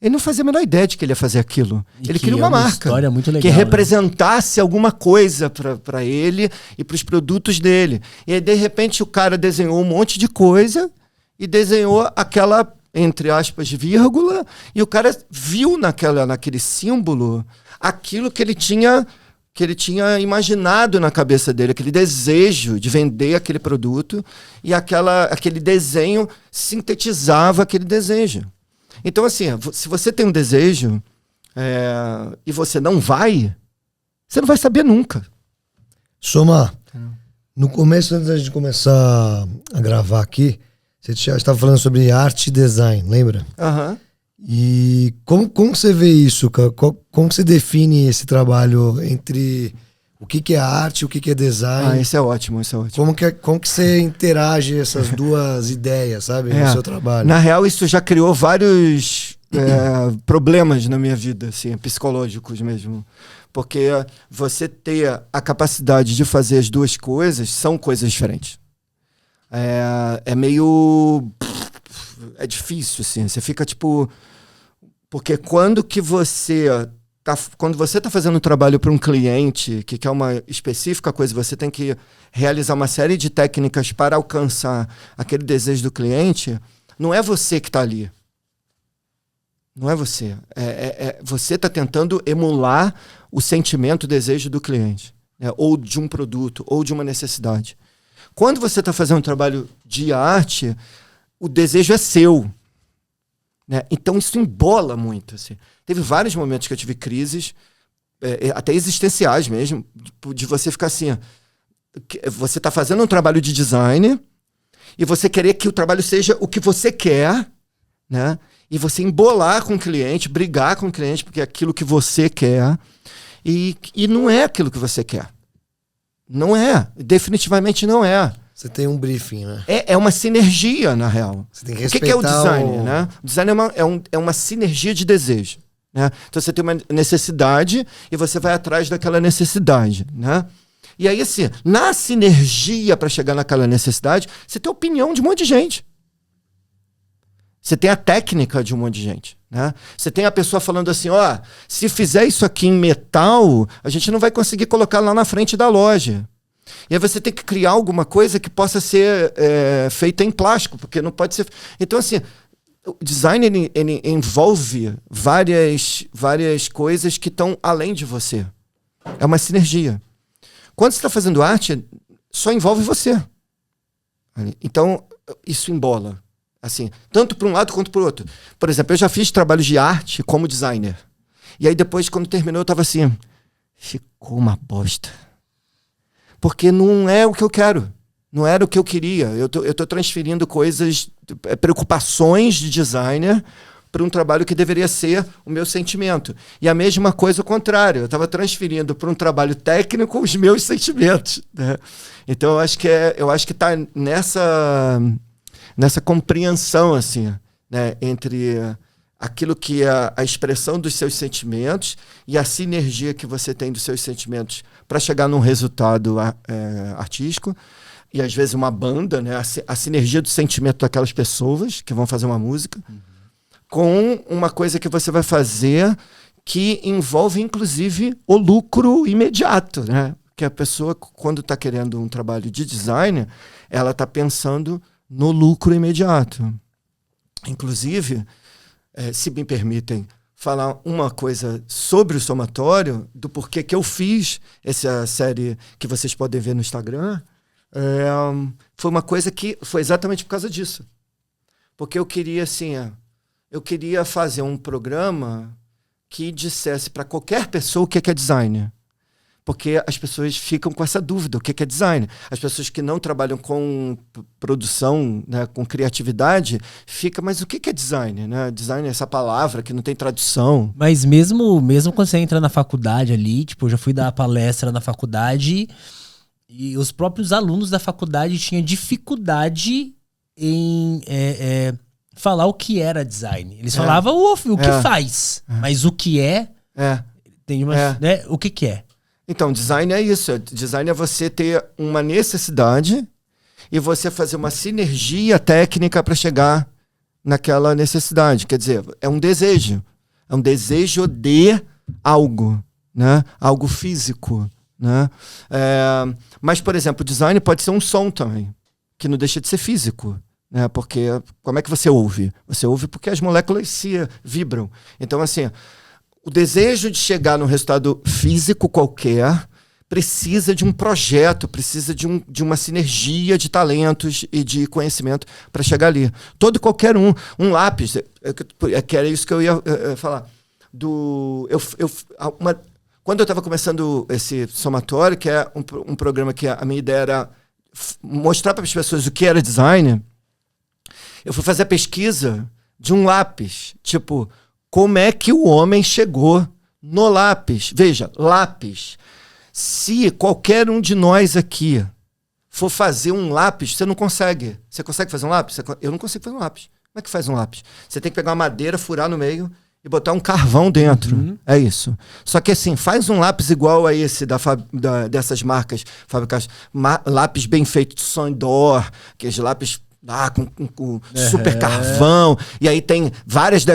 ele não fazia a menor ideia de que ele ia fazer aquilo. Ele queria uma marca muito legal, que representasse alguma coisa para ele e para os produtos dele. E aí, de repente, o cara desenhou um monte de coisa e desenhou aquela, entre aspas, vírgula, e o cara viu naquele símbolo aquilo que ele tinha imaginado na cabeça dele, aquele desejo de vender aquele produto, e aquele desenho sintetizava aquele desejo. Então, assim, se você tem um desejo e você não vai, você não vai saber nunca. Sommar, no começo, antes de começar a gravar aqui, você estava falando sobre arte e design, lembra? E como você vê isso, cara? Como você define esse trabalho entre o que é arte e o que é design? Isso é ótimo. Como que você interage essas duas ideias, sabe, no seu trabalho? Na real, isso já criou vários problemas na minha vida, assim, psicológicos mesmo. Porque você ter a capacidade de fazer as duas coisas são coisas diferentes. É meio... É difícil, assim. Você fica, tipo... Porque quando você está fazendo um trabalho para um cliente que quer uma específica coisa, você tem que realizar uma série de técnicas para alcançar aquele desejo do cliente, não é você que está ali. Não é você. Você está tentando emular o sentimento, o desejo do cliente, né? Ou de um produto, ou de uma necessidade. Quando você está fazendo um trabalho de arte, o desejo é seu. Né? Então isso embola muito. Assim. Teve vários momentos que eu tive crises, até existenciais mesmo, de você ficar assim, você está fazendo um trabalho de design e você querer que o trabalho seja o que você quer, né? E você embolar com o cliente, brigar com o cliente porque é aquilo que você quer, e não é aquilo que você quer. Não é, definitivamente não é. Você tem um briefing, né? É uma sinergia, na real. Você tem que respeitar. O que é o design, né? O design é uma sinergia de desejo, né? Então você tem uma necessidade e você vai atrás daquela necessidade, né? E aí, assim, na sinergia para chegar naquela necessidade, você tem a opinião de um monte de gente. Você tem a técnica de um monte de gente, né? Você tem a pessoa falando assim, se fizer isso aqui em metal, a gente não vai conseguir colocar lá na frente da loja. E aí você tem que criar alguma coisa que possa ser feita em plástico, porque não pode ser... Então, assim, o design ele envolve várias coisas que estão além de você. É uma sinergia. Quando você está fazendo arte, só envolve você. Então, isso embola. Assim, tanto para um lado quanto para o outro. Por exemplo, eu já fiz trabalhos de arte como designer. E aí depois, quando terminou, eu estava assim... Ficou uma bosta. Porque não é o que eu quero. Não era o que eu queria. Eu tô transferindo coisas, preocupações de designer para um trabalho que deveria ser o meu sentimento. E a mesma coisa ao contrário. Eu estava transferindo para um trabalho técnico os meus sentimentos, né? Então eu acho que está nessa compreensão assim, né, entre aquilo que é a expressão dos seus sentimentos e a sinergia que você tem dos seus sentimentos para chegar num resultado artístico. E às vezes uma banda, né, a sinergia do sentimento daquelas pessoas que vão fazer uma música, com uma coisa que você vai fazer que envolve inclusive o lucro imediato, né? Que a pessoa, quando está querendo um trabalho de design, ela está pensando no lucro imediato. Inclusive, se me permitem falar uma coisa sobre o somatório, do porquê que eu fiz essa série que vocês podem ver no Instagram, foi uma coisa que foi exatamente por causa disso. Porque eu queria, assim, eu queria fazer um programa que dissesse para qualquer pessoa o que é design. Porque as pessoas ficam com essa dúvida, o que é design? As pessoas que não trabalham com produção, né, com criatividade, ficam, mas o que é design? Né? Design é essa palavra que não tem tradução. Mas mesmo quando você entra na faculdade ali, tipo, eu já fui dar palestra na faculdade e os próprios alunos da faculdade tinham dificuldade em falar o que era design. Eles falavam o que faz, mas o que tem uma, né, o que é? Então, design é isso. Design é você ter uma necessidade e você fazer uma sinergia técnica para chegar naquela necessidade. Quer dizer, é um desejo. É um desejo de algo, né? Algo físico, né? Mas, por exemplo, o design pode ser um som também, que não deixa de ser físico. Né? Porque como é que você ouve? Você ouve porque as moléculas se vibram. Então, assim, o desejo de chegar num resultado físico qualquer precisa de um projeto, precisa de uma sinergia de talentos e de conhecimento para chegar ali. Qualquer um lápis, que era isso que eu ia falar. Quando eu estava começando esse somatório, que é um programa que a minha ideia era mostrar para as pessoas o que era design, eu fui fazer a pesquisa de um lápis, tipo, como é que o homem chegou no lápis? Veja, lápis. Se qualquer um de nós aqui for fazer um lápis, você não consegue. Você consegue fazer um lápis? Eu não consigo fazer um lápis. Como é que faz um lápis? Você tem que pegar uma madeira, furar no meio e botar um carvão dentro. É isso. Só que assim, faz um lápis igual a esse dessas marcas fabricadas. Lápis bem feito de Sondor, aqueles lápis com super carvão, e aí tem várias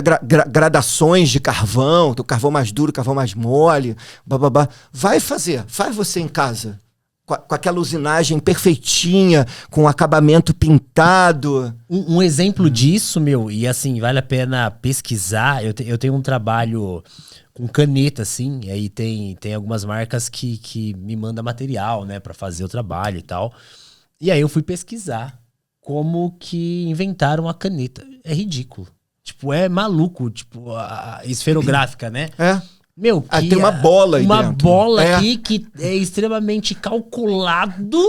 gradações de carvão, do carvão mais duro, carvão mais mole, bababá. Faz você em casa, com aquela usinagem perfeitinha, com acabamento pintado. Um exemplo disso, e assim, vale a pena pesquisar. Eu tenho um trabalho com caneta, assim, e aí tem algumas marcas que me mandam material, né, pra fazer o trabalho e tal. E aí eu fui pesquisar como que inventaram a caneta. É ridículo. Tipo, é maluco. Tipo, a esferográfica, né? Tem uma bola aí uma dentro. Bola aqui que é extremamente calculado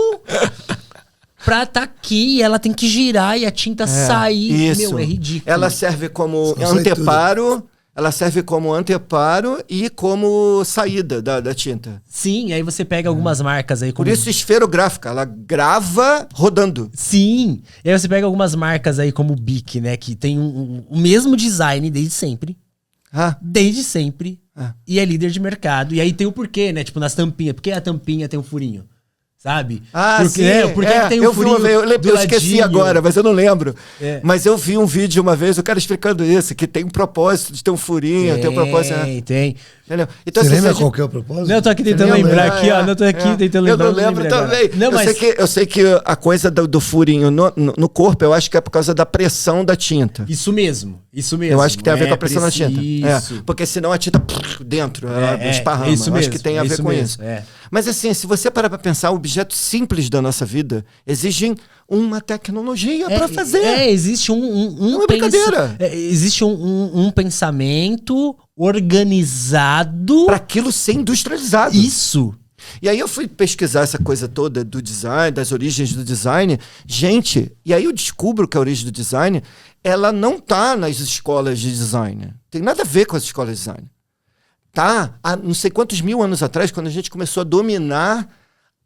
pra tá aqui. E ela tem que girar e a tinta sair. Isso. É ridículo. Ela serve como anteparo. Ela serve como anteparo e como saída da tinta. Sim, aí você pega algumas marcas aí. Por isso, esferográfica. Ela grava rodando. Sim. E aí você pega algumas marcas aí como o Bic, né? Que tem o mesmo design desde sempre. Desde sempre. E é líder de mercado. E aí tem o porquê, né? Tipo, nas tampinhas. Por que a tampinha tem um furinho? Sabe? Sim. Por que tem um furinho eu esqueci agora, mas eu não lembro. Mas eu vi um vídeo uma vez, o cara explicando isso, que tem um propósito de ter um furinho, tem um propósito... Tem. Então, você lembra qual que é o propósito? Não, eu tô aqui tentando lembrar aqui, ó. Eu tô aqui tentando lembrar. Eu não lembro também. Não, eu sei que a coisa do furinho no corpo, eu acho que é por causa da pressão da tinta. Isso mesmo. Eu acho que tem a ver com a pressão da tinta. Porque senão a tinta dentro, ela esparrama. Isso mesmo, acho que tem a ver com isso. Mas assim, se você parar pra pensar, objetos simples da nossa vida exigem uma tecnologia pra fazer. Existe não é brincadeira. Existe um pensamento organizado para aquilo ser industrializado. Isso. E aí eu fui pesquisar essa coisa toda do design, das origens do design. Gente, e aí eu descubro que a origem do design, ela não tá nas escolas de design. Tem nada a ver com as escolas de design. Tá há não sei quantos mil anos atrás, quando a gente começou a dominar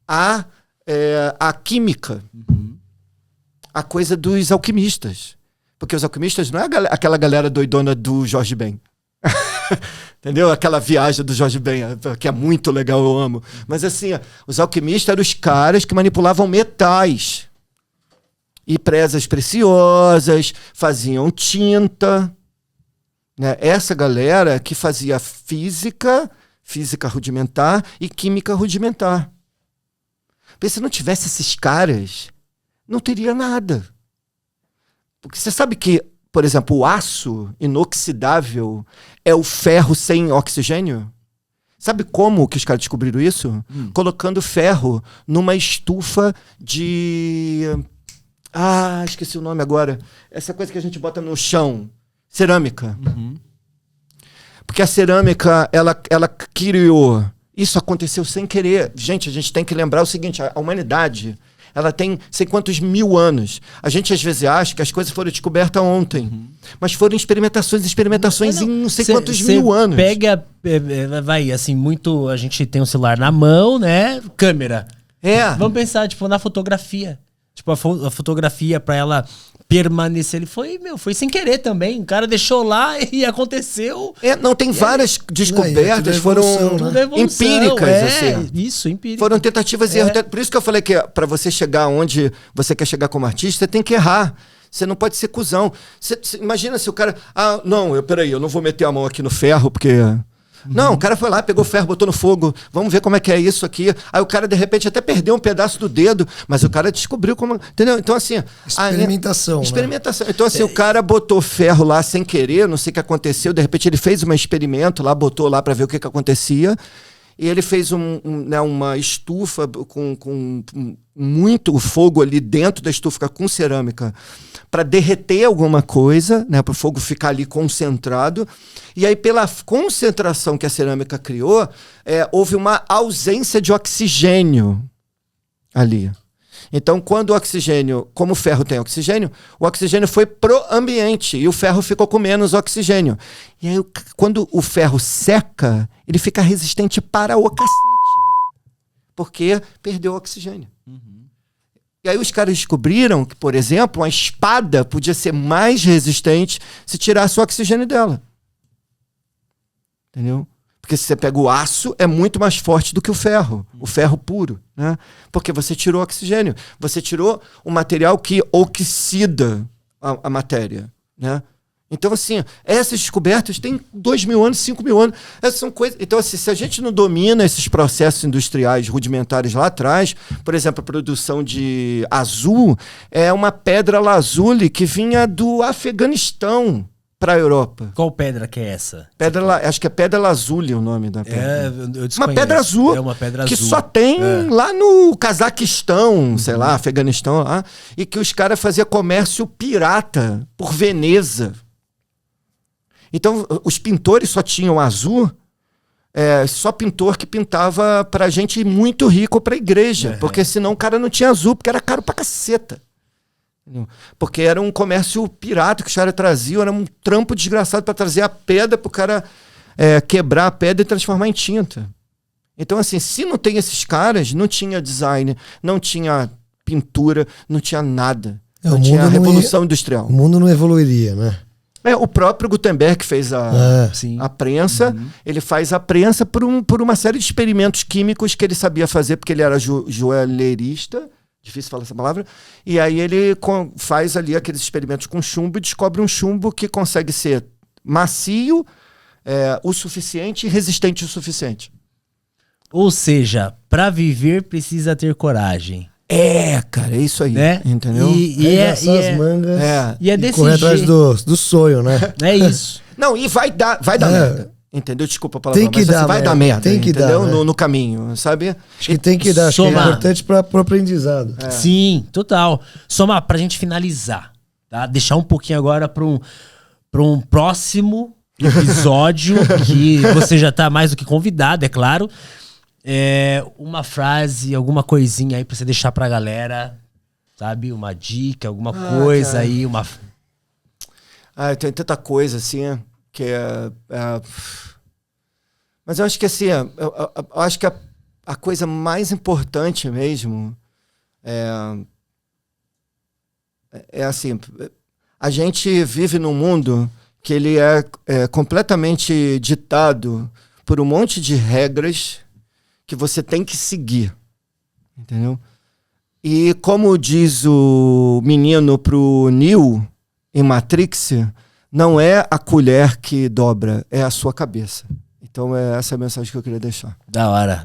a química. A coisa dos alquimistas. Porque os alquimistas não é aquela galera doidona do Jorge Ben. Entendeu? Aquela viagem do Jorge Ben, que é muito legal, eu amo. Mas assim, os alquimistas eram os caras que manipulavam metais. E presas preciosas, faziam tinta. Né? Essa galera que fazia física rudimentar e química rudimentar. Porque se não tivesse esses caras, não teria nada. Porque você sabe que, por exemplo, o aço inoxidável é o ferro sem oxigênio? Sabe como que os caras descobriram isso? Colocando ferro numa estufa de... esqueci o nome agora. Essa coisa que a gente bota no chão. Cerâmica. Porque a cerâmica, ela criou... Isso aconteceu sem querer. Gente, a gente tem que lembrar o seguinte, a humanidade... Ela tem sei quantos mil anos. A gente às vezes acha que as coisas foram descobertas ontem. Mas foram experimentações em não sei quantos mil anos. Pega, vai, assim, muito... A gente tem um celular na mão, né? Câmera. Vamos pensar, tipo, na fotografia. Tipo, a fotografia pra ela permanecer. Ele foi sem querer também. O cara deixou lá e aconteceu. Não, tem várias descobertas, foram empíricas. Assim. Isso, empírico. Foram tentativas e erros. Por isso que eu falei que pra você chegar onde você quer chegar como artista, você tem que errar. Você não pode ser cuzão. Imagina se o cara... peraí, eu não vou meter a mão aqui no ferro, porque... Não, o cara foi lá, pegou ferro, botou no fogo. Vamos ver como é que é isso aqui. Aí o cara, de repente, até perdeu um pedaço do dedo, mas o cara descobriu como... Entendeu? Então, assim... Experimentação, Experimentação. Né? Então, assim, o cara botou ferro lá sem querer, não sei o que aconteceu. De repente, ele fez um experimento lá, botou lá pra ver o que acontecia. E ele fez uma estufa com muito fogo ali dentro da estufa com cerâmica para derreter alguma coisa, né, para o fogo ficar ali concentrado. E aí, pela concentração que a cerâmica criou, houve uma ausência de oxigênio ali. Então, quando o oxigênio, como o ferro tem oxigênio, o oxigênio foi pro ambiente e o ferro ficou com menos oxigênio. E aí, quando o ferro seca, ele fica resistente para o cacete, porque perdeu o oxigênio. E aí os caras descobriram que, por exemplo, uma espada podia ser mais resistente se tirasse o oxigênio dela. Entendeu? Porque se você pega o aço, é muito mais forte do que o ferro puro, né? Porque você tirou oxigênio, você tirou um material que oxida a matéria, né? Então, assim, essas descobertas têm 2.000 anos, 5.000 anos. Essas são coisas... Então, assim, se a gente não domina esses processos industriais rudimentares lá atrás, por exemplo, a produção de azul é uma pedra lazuli que vinha do Afeganistão para a Europa. Qual pedra que é essa? Acho que é pedra lazuli o nome da pedra. Eu uma pedra azul. É uma pedra que azul. só tem lá no Cazaquistão, sei lá, Afeganistão lá, e que os caras faziam comércio pirata por Veneza. Então, os pintores só tinham azul, só pintor que pintava pra gente muito rico pra igreja, porque senão o cara não tinha azul, porque era caro pra caceta. Porque era um comércio pirata que os caras traziam, era um trampo desgraçado para trazer a pedra pro cara quebrar a pedra e transformar em tinta. Então, assim, se não tem esses caras, não tinha design, não tinha pintura, não tinha nada. Não tinha revolução industrial. O mundo não evoluiria, né? O próprio Gutenberg fez a prensa, ele faz a prensa por uma série de experimentos químicos que ele sabia fazer, porque ele era joalheirista, difícil falar essa palavra, e aí ele faz ali aqueles experimentos com chumbo e descobre um chumbo que consegue ser macio o suficiente e resistente o suficiente. Ou seja, para viver precisa ter coragem. Cara, é isso aí, né? Entendeu? As mangas e desse correr atrás do sonho, né? É isso. Não, e vai dar merda. Entendeu? Desculpa a palavra, tem que mas dar, vai dar merda, tem que entendeu? Dar, né? no caminho, sabe? Acho que tem que dar, acho que é importante para o aprendizado. Sim, total. Somar, pra gente finalizar, tá? Deixar um pouquinho agora para um próximo episódio, que você já tá mais do que convidado, é claro. uma frase, alguma coisinha aí pra você deixar pra galera, sabe? Uma dica, alguma coisa cara. Aí, uma... tem tanta coisa, assim, que Mas eu acho que, assim, eu acho que a coisa mais importante mesmo é assim, a gente vive num mundo que ele é completamente ditado por um monte de regras que você tem que seguir, entendeu? E como diz o menino pro Neo em Matrix, não é a colher que dobra, é a sua cabeça. Então essa é a mensagem que eu queria deixar. Da hora.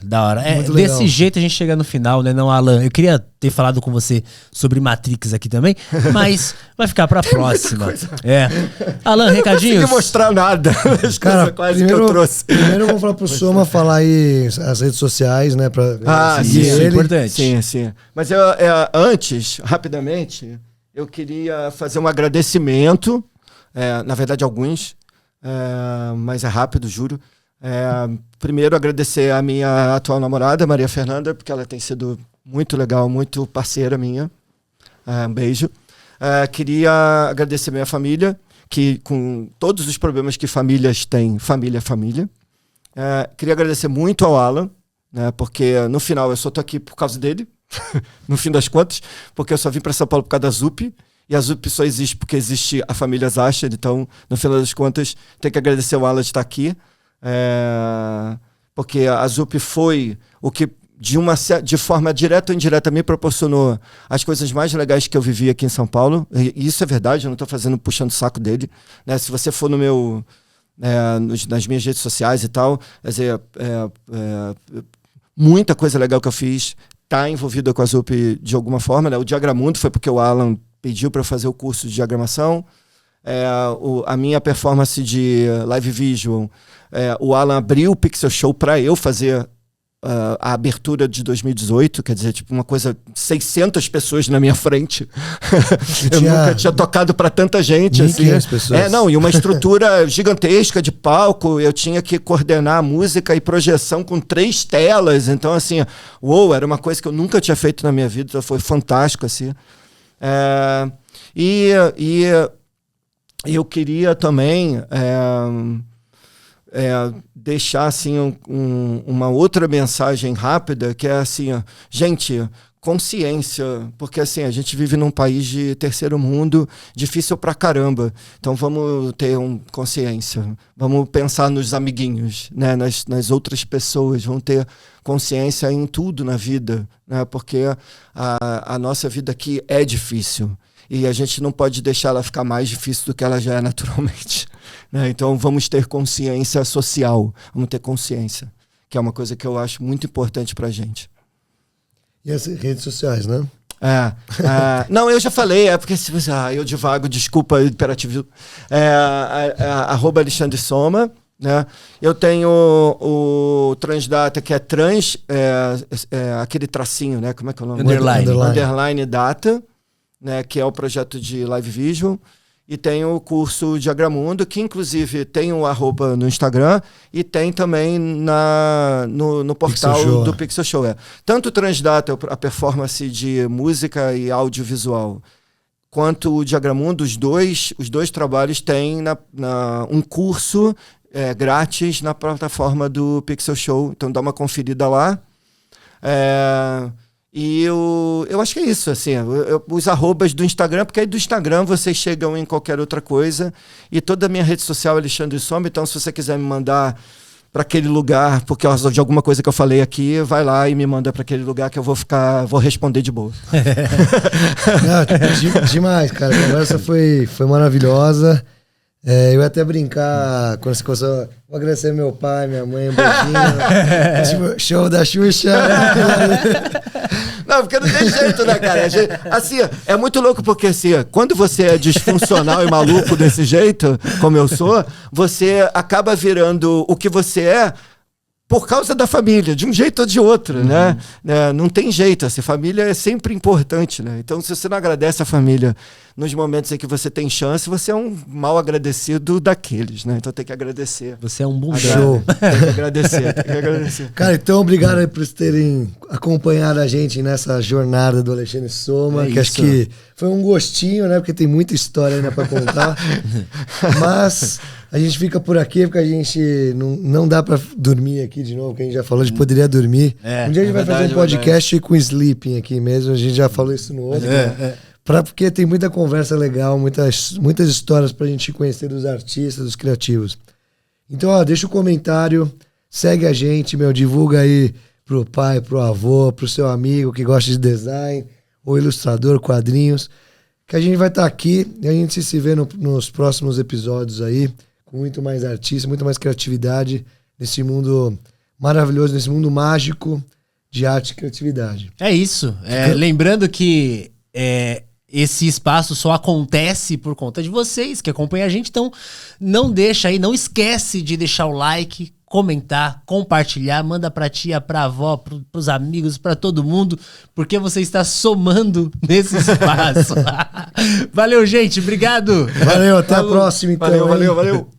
Desse jeito a gente chega no final, né, não, Alan? Eu queria ter falado com você sobre Matrix aqui também, mas vai ficar pra próxima. Alan, recadinhos? Não consegui mostrar nada. Cara, primeiro, que eu trouxe. Primeiro eu vou falar pro Soma falar aí as redes sociais, né? Sim, isso é importante. Sim. Mas antes, rapidamente, eu queria fazer um agradecimento, na verdade alguns, mas é rápido, juro. Primeiro agradecer a minha atual namorada, Maria Fernanda, porque ela tem sido muito legal, muito parceira minha. Um beijo. Queria agradecer minha família, que com todos os problemas que famílias têm, família é família. Queria agradecer muito ao Alan, né, porque no final eu só tô aqui por causa dele, no fim das contas, porque eu só vim para São Paulo por causa da ZUP, e a ZUP só existe porque existe a família Zacher, então no final das contas tem que agradecer ao Alan de estar aqui. Porque a ZUP foi o que de forma direta ou indireta me proporcionou as coisas mais legais que eu vivi aqui em São Paulo, e isso é verdade, eu não estou puxando o saco dele, né? Se você for no meu nas minhas redes sociais e tal, quer dizer, muita coisa legal que eu fiz está envolvida com a ZUP de alguma forma, né? O Diagramundo foi porque o Alan pediu para eu fazer o curso de diagramação. A minha performance de live visual, o Alan abriu o Pixel Show para eu fazer a abertura de 2018, quer dizer, tipo uma coisa, 600 pessoas na minha frente. Eu nunca tinha tocado para tanta gente. Assim. Pessoas. E uma estrutura gigantesca de palco, eu tinha que coordenar a música e projeção com 3 telas, então assim, era uma coisa que eu nunca tinha feito na minha vida, foi fantástico, assim. E eu queria também deixar assim, uma outra mensagem rápida, que é assim, gente, consciência, porque assim, a gente vive num país de terceiro mundo, difícil pra caramba, então vamos ter consciência, vamos pensar nos amiguinhos, né? nas outras pessoas, vamos ter consciência em tudo na vida, né? Porque a nossa vida aqui é difícil. E a gente não pode deixar ela ficar mais difícil do que ela já é naturalmente. Né? Então vamos ter consciência social, vamos ter consciência, que é uma coisa que eu acho muito importante pra gente. E as redes sociais, né? Não, eu já falei, porque eu divago, desculpa, imperativo. @Alexandre Soma. Né? Eu tenho o Transdata, que é aquele tracinho, né? Como é que é o nome? Underline Data. Né, que é o projeto de Live Vision, e tem o curso Diagramundo, que inclusive tem o @ no Instagram e tem também no portal do Pixel Show. Tanto o Transdata, a performance de música e audiovisual, quanto o Diagramundo, os dois trabalhos têm um curso grátis na plataforma do Pixel Show, então dá uma conferida lá. E eu acho que é isso, assim, os arrobas do Instagram, porque aí do Instagram vocês chegam em qualquer outra coisa, e toda a minha rede social é Alexandre Soma, então se você quiser me mandar para aquele lugar, por causa de alguma coisa que eu falei aqui, vai lá e me manda para aquele lugar que eu vou responder de boa. Não, demais, cara, a conversa foi maravilhosa. Eu ia até brincar quando você começou. Vou agradecer meu pai, minha mãe, um beijinho. Show da Xuxa. Não, porque não tem jeito, né, cara? Assim, é muito louco porque assim, quando você é disfuncional e maluco desse jeito, como eu sou, você acaba virando o que você é por causa da família, de um jeito ou de outro, né? Não tem jeito, essa família é sempre importante, né? Então, se você não agradece a família nos momentos em que você tem chance, você é um mal agradecido daqueles, né? Então tem que agradecer. Você é um bundão. Show. Tem que agradecer, Cara, então obrigado aí por terem acompanhado a gente nessa jornada do Alexandre Soma, que acho que foi um gostinho, né? Porque tem muita história ainda pra contar. Mas a gente fica por aqui porque a gente não dá pra dormir aqui de novo, que a gente já falou, a gente poderia dormir. Um dia a gente vai fazer um podcast com sleeping aqui mesmo, a gente já falou isso no outro. Porque tem muita conversa legal, muitas histórias pra gente conhecer dos artistas, dos criativos. Então, ó, deixa o comentário, segue a gente, divulga aí pro pai, pro avô, pro seu amigo que gosta de design, ou ilustrador, quadrinhos, que a gente vai estar aqui e a gente se vê nos próximos episódios aí, com muito mais artista, muito mais criatividade nesse mundo maravilhoso, nesse mundo mágico de arte e criatividade. É isso. Lembrando que esse espaço só acontece por conta de vocês que acompanham a gente, então não deixa aí, não esquece de deixar o like, comentar, compartilhar, manda pra tia, pra avó, pros amigos, pra todo mundo, porque você está somando nesse espaço. Valeu, gente, obrigado. Valeu, até a próxima então. Valeu.